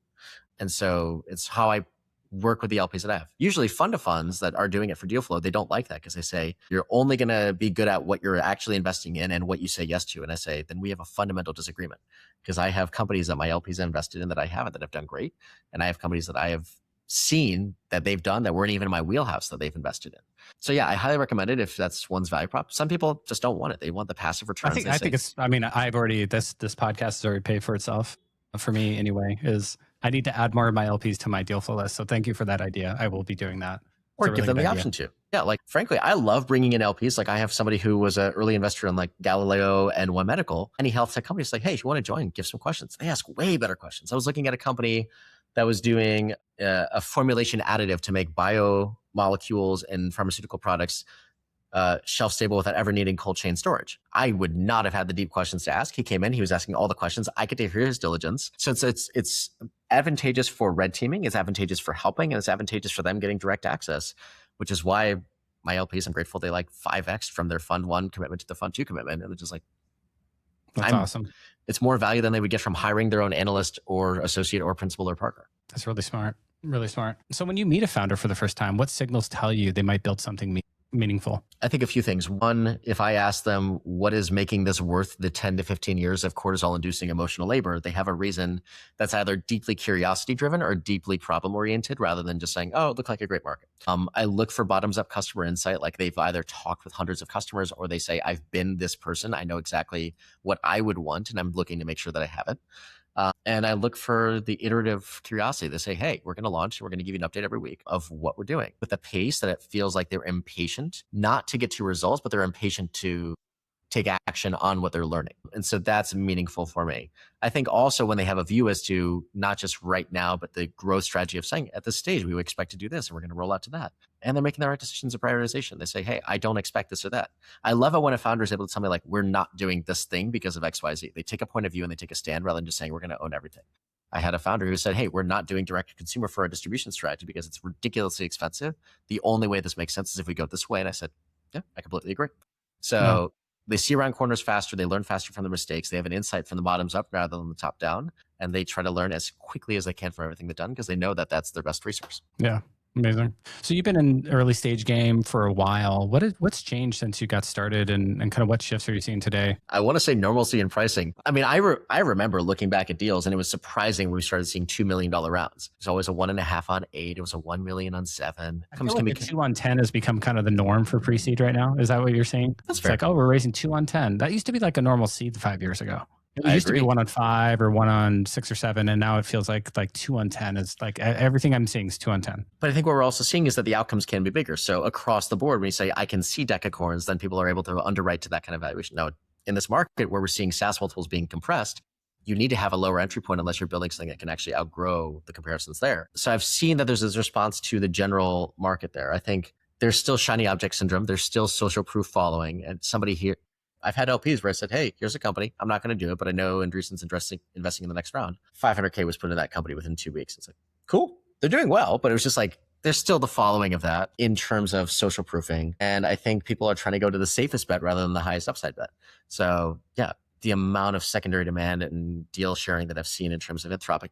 And so it's how I work with the LPs that I have. Usually fund of funds that are doing it for deal flow, they don't like that because they say, you're only going to be good at what you're actually investing in and what you say yes to. And I say, then we have a fundamental disagreement because I have companies that my LPs have invested in that I haven't, that have done great. And I have companies that I have seen that they've done that weren't even in my wheelhouse that they've invested in. So yeah, I highly recommend it if that's one's value prop. Some people just don't want it. They want the passive returns. I think it's, I've already, this podcast has already paid for itself for me anyway, is I need to add more of my LPs to my deal flow list. So thank you for that idea. I will be doing that. Or give them the option to. Yeah, like frankly, I love bringing in LPs. Like I have somebody who was an early investor in like Galileo and One Medical. Any health tech company is like, hey, if you want to join, give some questions. They ask way better questions. I was looking at a company that was doing a formulation additive to make biomolecules and pharmaceutical products shelf stable without ever needing cold chain storage. I would not have had the deep questions to ask. He came in, he was asking all the questions. I get to hear his diligence. So it's advantageous for red teaming, it's advantageous for helping, and it's advantageous for them getting direct access, which is why my LPs, I'm grateful they like 5x from their fund 1 commitment to the fund 2 commitment. And they're just like, that's awesome. It's more value than they would get from hiring their own analyst or associate or principal or partner. That's really smart. Really smart. So when you meet a founder for the first time, what signals tell you they might build something meaningful? I think a few things. 1, if I ask them what is making this worth the 10 to 15 years of cortisol-inducing emotional labor, they have a reason that's either deeply curiosity-driven or deeply problem-oriented rather than just saying, oh, it looked like a great market. I look for bottoms-up customer insight, like they've either talked with hundreds of customers or they say, I've been this person. I know exactly what I would want, and I'm looking to make sure that I have it. And I look for the iterative curiosity. They say, hey, we're going to launch. We're going to give you an update every week of what we're doing with the pace that it feels like they're impatient, not to get to results, but they're impatient to take action on what they're learning. And so that's meaningful for me. I think also when they have a view as to not just right now, but the growth strategy of saying at this stage, we would expect to do this and we're going to roll out to that. And they're making the right decisions of prioritization. They say, hey, I don't expect this or that. I love it when a founder is able to tell me like, we're not doing this thing because of X, Y, Z. They take a point of view and they take a stand rather than just saying, we're going to own everything. I had a founder who said, hey, we're not doing direct to consumer for our distribution strategy because it's ridiculously expensive. The only way this makes sense is if we go this way. And I said, yeah, I completely agree. So they see around corners faster. They learn faster from their mistakes. They have an insight from the bottoms up rather than the top down. And they try to learn as quickly as they can from everything they've done because they know that that's their best resource. Yeah. Amazing. So you've been in early stage game for a while. What's changed since you got started, and kind of what shifts are you seeing today? I want to say normalcy in pricing. I mean, I remember looking back at deals, and it was surprising when we started seeing $2 million rounds. It was always a 1.5 on 8. It was a 1 million on 7. I feel like the 2 on 10 has become kind of the norm for pre-seed right now. Is that what you're saying? That's It's fair. like, oh, we're raising 2 on 10. That used to be like a normal seed 5 years ago. It I used to be agree. 1 on 5 or 1 on 6 or 7, and now it feels like 2 on 10 is like everything I'm seeing is 2 on 10. But I think what we're also seeing is that the outcomes can be bigger. So across the board, when you say I can see decacorns, then people are able to underwrite to that kind of valuation. Now, in this market where we're seeing SaaS multiples being compressed, you need to have a lower entry point unless you're building something that can actually outgrow the comparisons there. So I've seen that there's this response to the general market there. I think there's still shiny object syndrome. There's still social proof following. And somebody here, I've had LPs where I said, hey, here's a company. I'm not going to do it, but I know Andreessen's investing in the next round. 500K was put into that company within 2 weeks. It's like, cool. They're doing well, but it was just like, there's still the following of that in terms of social proofing. And I think people are trying to go to the safest bet rather than the highest upside bet. So yeah, the amount of secondary demand and deal sharing that I've seen in terms of Anthropic,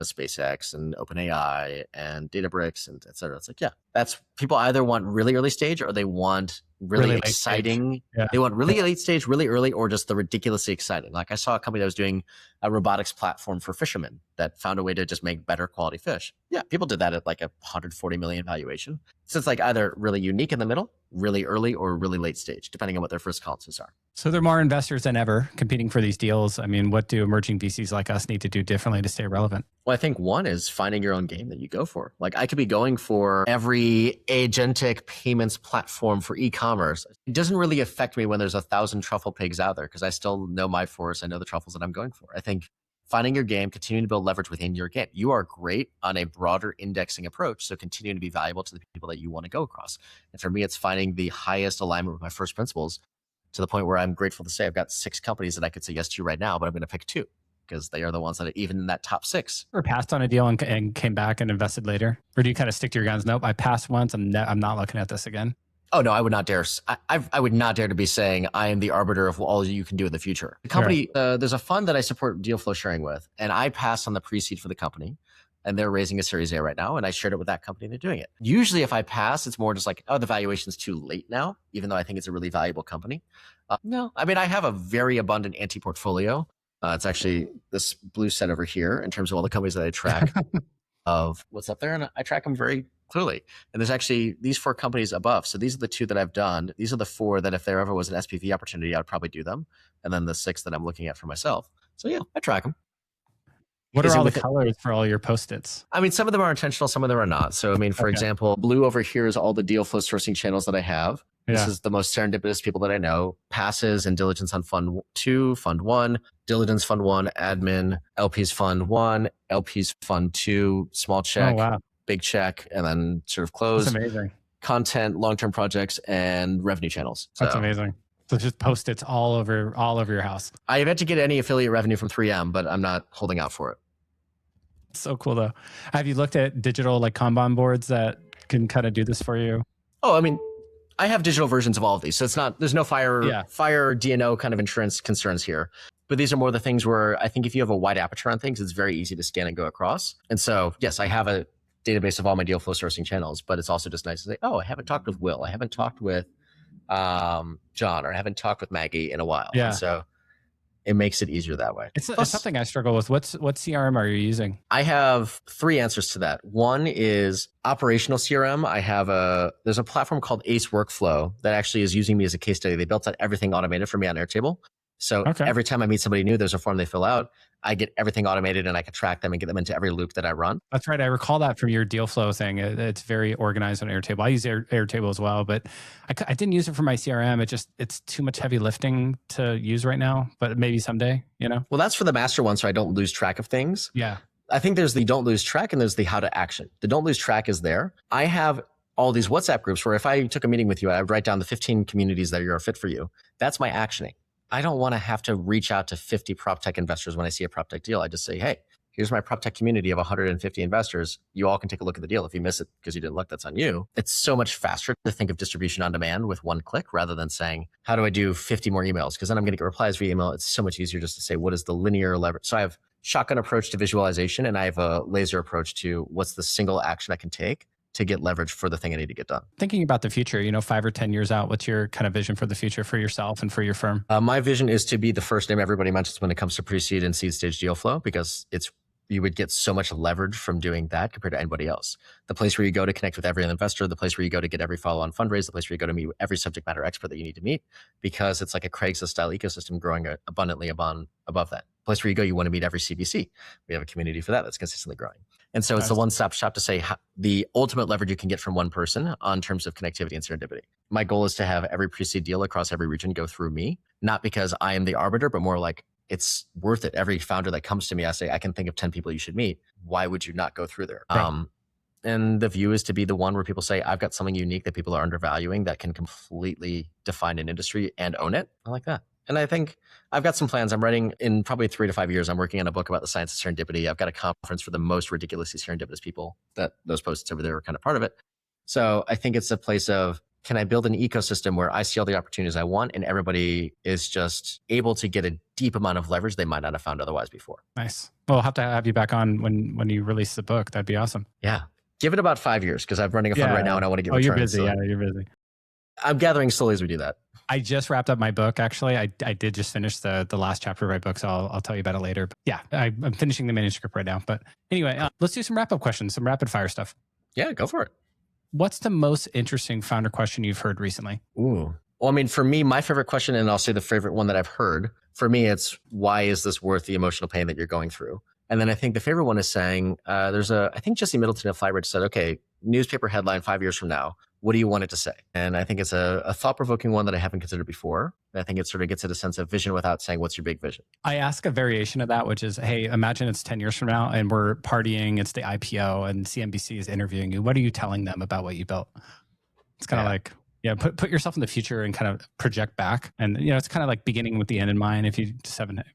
SpaceX and OpenAI and Databricks and et cetera. It's like, yeah, that's people either want really early stage or they want really exciting. Yeah. They want really late stage, really early, or just the ridiculously exciting. Like I saw a company that was doing a robotics platform for fishermen that found a way to just make better quality fish. Yeah, people did that at like a 140 million valuation. So it's like either really unique in the middle, really early, or really late stage, depending on what their first consoles are. So there are more investors than ever competing for these deals. I mean, what do emerging VCs like us need to do differently to stay relevant? Well, I think one is finding your own game that you go for. Like I could be going for every agentic payments platform for e-commerce. It doesn't really affect me when there's 1,000 truffle pigs out there because I still know my force. I know the truffles that I'm going for. I think finding your game, continuing to build leverage within your game. You are great on a broader indexing approach. So continuing to be valuable to the people that you want to go across. And for me, it's finding the highest alignment with my first principles to the point where I'm grateful to say I've got 6 companies that I could say yes to right now, but I'm going to pick 2. Because they are the ones that are even in that top 6. Or passed on a deal and came back and invested later? Or do you kind of stick to your guns? Nope, I passed once. I'm not looking at this again. Oh no, I would not dare. I would not dare to be saying I am the arbiter of all you can do in the future. The company, there's a fund that I support deal flow sharing with, and I passed on the pre-seed for the company, and they're raising a Series A right now, and I shared it with that company, and they're doing it. Usually, if I pass, it's more just like, oh, the valuation's too late now, even though I think it's a really valuable company. No, I mean, I have a very abundant anti-portfolio. It's actually this blue set over here in terms of all the companies that I track of what's up there. And I track them very clearly. And there's actually these 4 companies above. So these are the 2 that I've done. These are the 4 that if there ever was an SPV opportunity, I would probably do them. And then the 6 that I'm looking at for myself. So yeah, I track them. What are all the colors for all your Post-its? I mean, some of them are intentional, some of them are not. So I mean, for example, blue over here is all the deal flow sourcing channels that I have. Yeah. This is the most serendipitous people that I know. Passes and diligence on Fund 2, Fund 1, diligence Fund 1, admin, LPs Fund 1, LPs Fund 2, small check, big check, and then sort of close. That's amazing. Content, long-term projects, and revenue channels. So, that's amazing. So just Post-its all over your house. I have yet to get any affiliate revenue from 3M, but I'm not holding out for it. So cool though. Have you looked at digital like Kanban boards that can kind of do this for you? Oh, I mean, I have digital versions of all of these. So it's not, there's no fire DNO kind of insurance concerns here. But these are more the things where I think if you have a wide aperture on things, it's very easy to scan and go across. And so, yes, I have a database of all my deal flow sourcing channels, but it's also just nice to say, oh, I haven't talked with Will. I haven't talked with John, or I haven't talked with Maggie in a while. Yeah. And so it makes it easier that way. It's something I struggle with. What CRM are you using? I have 3 answers to that. One is operational CRM. There's a platform called Ace Workflow that actually is using me as a case study. They built out everything automated for me on Airtable. So every time I meet somebody new, there's a form they fill out. I get everything automated and I can track them and get them into every loop that I run. That's right. I recall that from your deal flow thing. It's very organized on Airtable. I use Airtable as well, but I didn't use it for my CRM. It's too much heavy lifting to use right now, but maybe someday, you know? Well, that's for the master one, so I don't lose track of things. Yeah. I think there's the don't lose track and there's the how to action. The don't lose track is there. I have all these WhatsApp groups where if I took a meeting with you, I would write down the 15 communities that are a fit for you. That's my actioning. I don't want to have to reach out to 50 prop tech investors when I see a prop tech deal. I just say, hey, here's my prop tech community of 150 investors. You all can take a look at the deal. If you miss it because you didn't look, that's on you. It's so much faster to think of distribution on demand with one click rather than saying, how do I do 50 more emails? Because then I'm going to get replies via email. It's so much easier just to say, what is the linear leverage? So I have shotgun approach to visualization and I have a laser approach to what's the single action I can take to get leverage for the thing I need to get done. Thinking about the future, 5 or 10 years out, what's your kind of vision for the future for yourself and for your firm? My vision is to be the first name everybody mentions when it comes to pre-seed and seed stage deal flow, because you would get so much leverage from doing that compared to anybody else. The place where you go to connect with every investor, the place where you go to get every follow-on fundraise, the place where you go to meet every subject matter expert that you need to meet, because it's like a Craigslist style ecosystem growing abundantly above that. The place where you go, you want to meet every CVC. We have a community for that that's consistently growing. And so it's the one-stop shop to say the ultimate leverage you can get from one person on terms of connectivity and serendipity. My goal is to have every pre-seed deal across every region go through me, not because I am the arbiter, but more like it's worth it. Every founder that comes to me, I say, I can think of 10 people you should meet. Why would you not go through there? Right. And the view is to be the one where people say, I've got something unique that people are undervaluing that can completely define an industry and own it. I like that. And I think I've got some plans. I'm writing in probably 3 to 5 years. I'm working on a book about the science of serendipity. I've got a conference for the most ridiculously serendipitous people. That those posts over there are kind of part of it. So I think it's a place of, can I build an ecosystem where I see all the opportunities I want and everybody is just able to get a deep amount of leverage they might not have found otherwise before? Nice. Well, I'll have to have you back on when you release the book. That'd be awesome. Yeah. Give it about 5 years because I'm running a fund right now and I want to get returns. You're busy. So you're busy. I'm gathering slowly as we do that. I just wrapped up my book, actually. I did just finish the last chapter of my book, so I'll tell you about it later. But yeah, I'm finishing the manuscript right now. But anyway, let's do some wrap-up questions, some rapid-fire stuff. Yeah, go for it. What's the most interesting founder question you've heard recently? Ooh. Well, I mean, for me, my favorite question, and I'll say the favorite one that I've heard, for me, it's why is this worth the emotional pain that you're going through? And then I think the favorite one is saying, I think Jesse Middleton of Flybridge said, okay, newspaper headline 5 years from now, what do you want it to say? And I think it's a thought-provoking one that I haven't considered before. I think it sort of gets at a sense of vision without saying, what's your big vision? I ask a variation of that, which is, hey, imagine it's 10 years from now and we're partying, it's the IPO and CNBC is interviewing you. What are you telling them about what you built? It's kind of like, put yourself in the future and kind of project back. And, it's kind of like beginning with the end in mind if you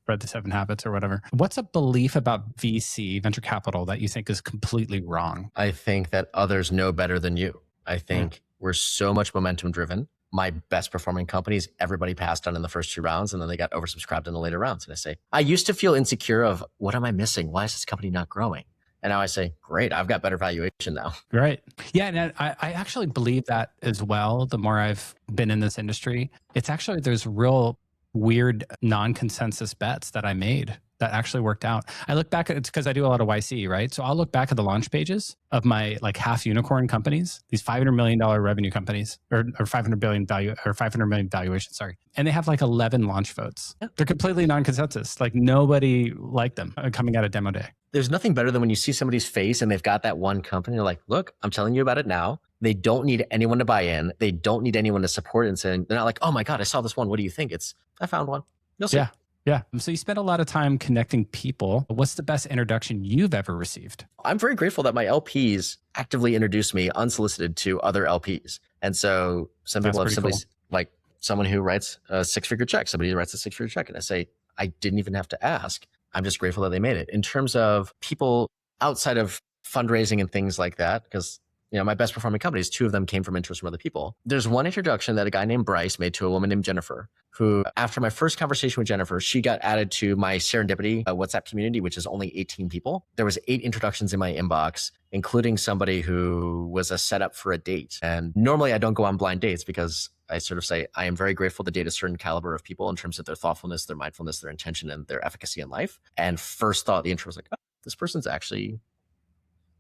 read the 7 Habits or whatever. What's a belief about VC, venture capital, that you think is completely wrong? I think that others know better than you. I think we're so much momentum driven. My best performing companies, everybody passed on in the first 2 rounds and then they got oversubscribed in the later rounds. And I say, I used to feel insecure of what am I missing? Why is this company not growing? And now I say, great, I've got better valuation now. Right. Yeah. And I actually believe that as well. The more I've been in this industry, it's actually, there's real weird non-consensus bets that I made that actually worked out. I look back at it's because I do a lot of YC, right? So I'll look back at the launch pages of my like half unicorn companies, these $500 million revenue companies, or 500 billion value or 500 million valuation, sorry. And they have like 11 launch votes. They're completely non-consensus. Like nobody liked them coming out of demo day. There's nothing better than when you see somebody's face and they've got that one company. You're like, look, I'm telling you about it now. They don't need anyone to buy in. They don't need anyone to support it and say, they're not like, oh my God, I saw this one. What do you think? It's, I found one. You'll see. Yeah. Yeah. So you spend a lot of time connecting people. What's the best introduction you've ever received? I'm very grateful that my LPs actively introduced me unsolicited to other LPs. And so some people have somebody like someone who writes a 6-figure check, somebody who writes a 6-figure check. And I say, I didn't even have to ask. I'm just grateful that they made it. In terms of people outside of fundraising and things like that, because my best performing companies, 2 of them came from interest from other people. There's one introduction that a guy named Bryce made to a woman named Jennifer, who after my first conversation with Jennifer, she got added to my Serendipity WhatsApp community, which is only 18 people. There was 8 introductions in my inbox, including somebody who was a setup for a date. And normally I don't go on blind dates because I sort of say, I am very grateful to date a certain caliber of people in terms of their thoughtfulness, their mindfulness, their intention, and their efficacy in life. And first thought, the intro was like, oh, this person's actually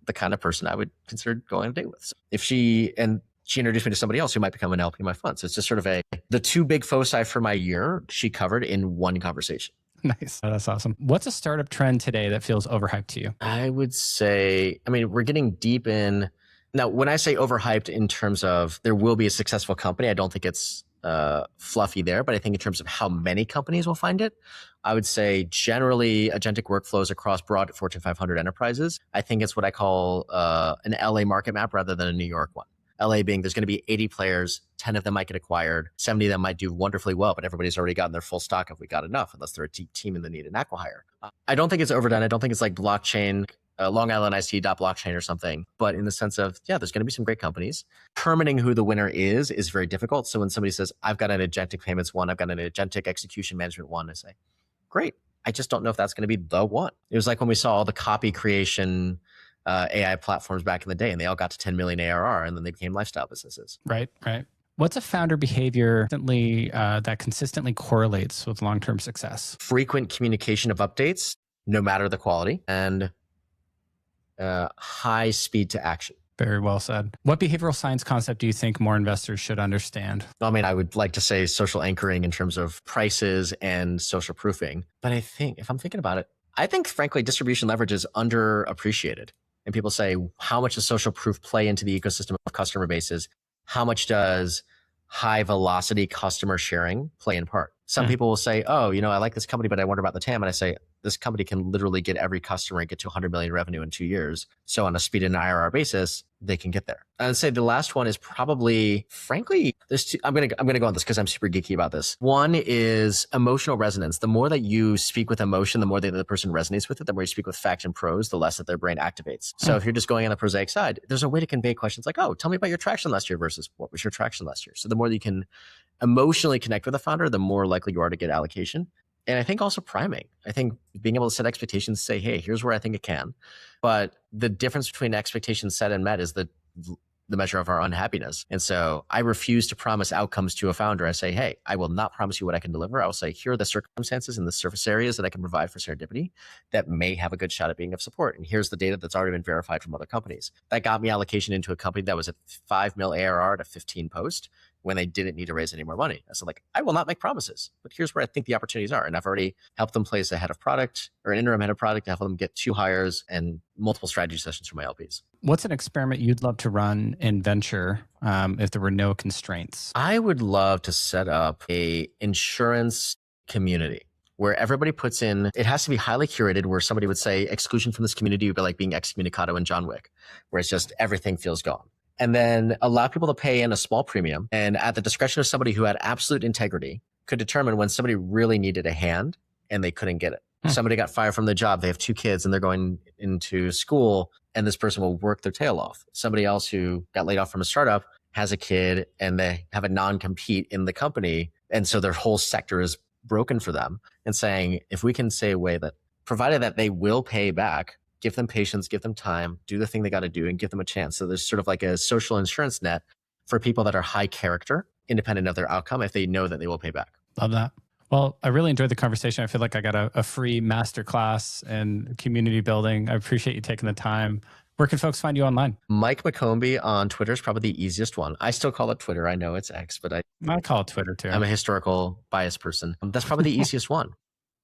the kind of person I would consider going on a date with. So if she introduced me to somebody else who might become an LP in my fund. So it's just sort of the 2 big foci for my year, she covered in one conversation. Nice. Oh, that's awesome. What's a startup trend today that feels overhyped to you? I would say, we're getting deep in. Now, when I say overhyped in terms of there will be a successful company, I don't think it's fluffy there, but I think in terms of how many companies will find it, I would say generally agentic workflows across broad Fortune 500 enterprises. I think it's what I call an LA market map rather than a New York one. LA being there's going to be 80 players, 10 of them might get acquired, 70 of them might do wonderfully well, but everybody's already gotten their full stock if we got enough, unless they're a team and they need an acqui-hire. I don't think it's overdone. I don't think it's like blockchain, Long Island IC.blockchain or something, but in the sense of, there's going to be some great companies. Determining who the winner is very difficult. So when somebody says, I've got an agentic payments one, I've got an agentic execution management one, I say, great. I just don't know if that's going to be the one. It was like when we saw all the copy creation AI platforms back in the day, and they all got to 10 million ARR, and then they became lifestyle businesses. Right. What's a founder behavior that consistently correlates with long-term success? Frequent communication of updates, no matter the quality, and high speed to action. Very well said. What behavioral science concept do you think more investors should understand? I mean, I would like to say social anchoring in terms of prices and social proofing. But I think, if I'm thinking about it, I think, frankly, distribution leverage is underappreciated. And people say, how much does social proof play into the ecosystem of customer bases? How much does high velocity customer sharing play in part? Some people will say, oh, I like this company, but I wonder about the TAM. And I say, this company can literally get every customer and get to 100 million revenue in 2 years. So on a speed and IRR basis, they can get there. I'd say the last one is probably, frankly, there's two. I'm gonna go on this because I'm super geeky about this. One is emotional resonance. The more that you speak with emotion, the more that the person resonates with it. The more you speak with fact and prose, the less that their brain activates. So if you're just going on the prosaic side, there's a way to convey questions like, oh, tell me about your traction last year versus what was your traction last year. So the more that you can emotionally connect with a founder, the more likely you are to get allocation. And I think also priming. I think being able to set expectations, say, hey, here's where I think it can. But the difference between expectations set and met is the measure of our unhappiness. And so I refuse to promise outcomes to a founder. I say, hey, I will not promise you what I can deliver. I will say, here are the circumstances and the surface areas that I can provide for serendipity that may have a good shot at being of support. And here's the data that's already been verified from other companies. That got me allocation into a company that was at 5 mil ARR to 15 post when they didn't need to raise any more money. I said, I will not make promises, but here's where I think the opportunities are. And I've already helped them place a head of product or an interim head of product to help them get 2 hires and multiple strategy sessions from my LPs. What's an experiment you'd love to run in venture if there were no constraints? I would love to set up a insurance community where everybody puts in, it has to be highly curated, where somebody would say exclusion from this community would be like being excommunicado in John Wick, where it's just everything feels gone. And then allow people to pay in a small premium, and at the discretion of somebody who had absolute integrity could determine when somebody really needed a hand and they couldn't get it. Somebody got fired from the job. They have 2 kids and they're going into school, and this person will work their tail off. Somebody else who got laid off from a startup has a kid and they have a non-compete in the company. And so their whole sector is broken for them, and saying, if we can say a way that, provided that they will pay back, give them patience, give them time, do the thing they got to do, and give them a chance. So there's sort of like a social insurance net for people that are high character, independent of their outcome, if they know that they will pay back. Love that. Well, I really enjoyed the conversation. I feel like I got a free masterclass in community building. I appreciate you taking the time. Where can folks find you online? Mike MacCombie on Twitter is probably the easiest one. I still call it Twitter. I know it's X, but I call it Twitter too. I'm a historical bias person. That's probably the easiest one.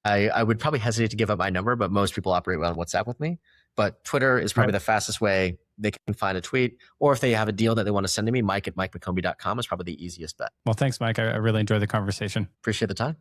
I would probably hesitate to give up my number, but most people operate on WhatsApp with me. But Twitter is probably the fastest way. They can find a tweet, or if they have a deal that they want to send to me, Mike@MikeMacCombie.com is probably the easiest bet. Well, thanks, Mike. I really enjoyed the conversation. Appreciate the time.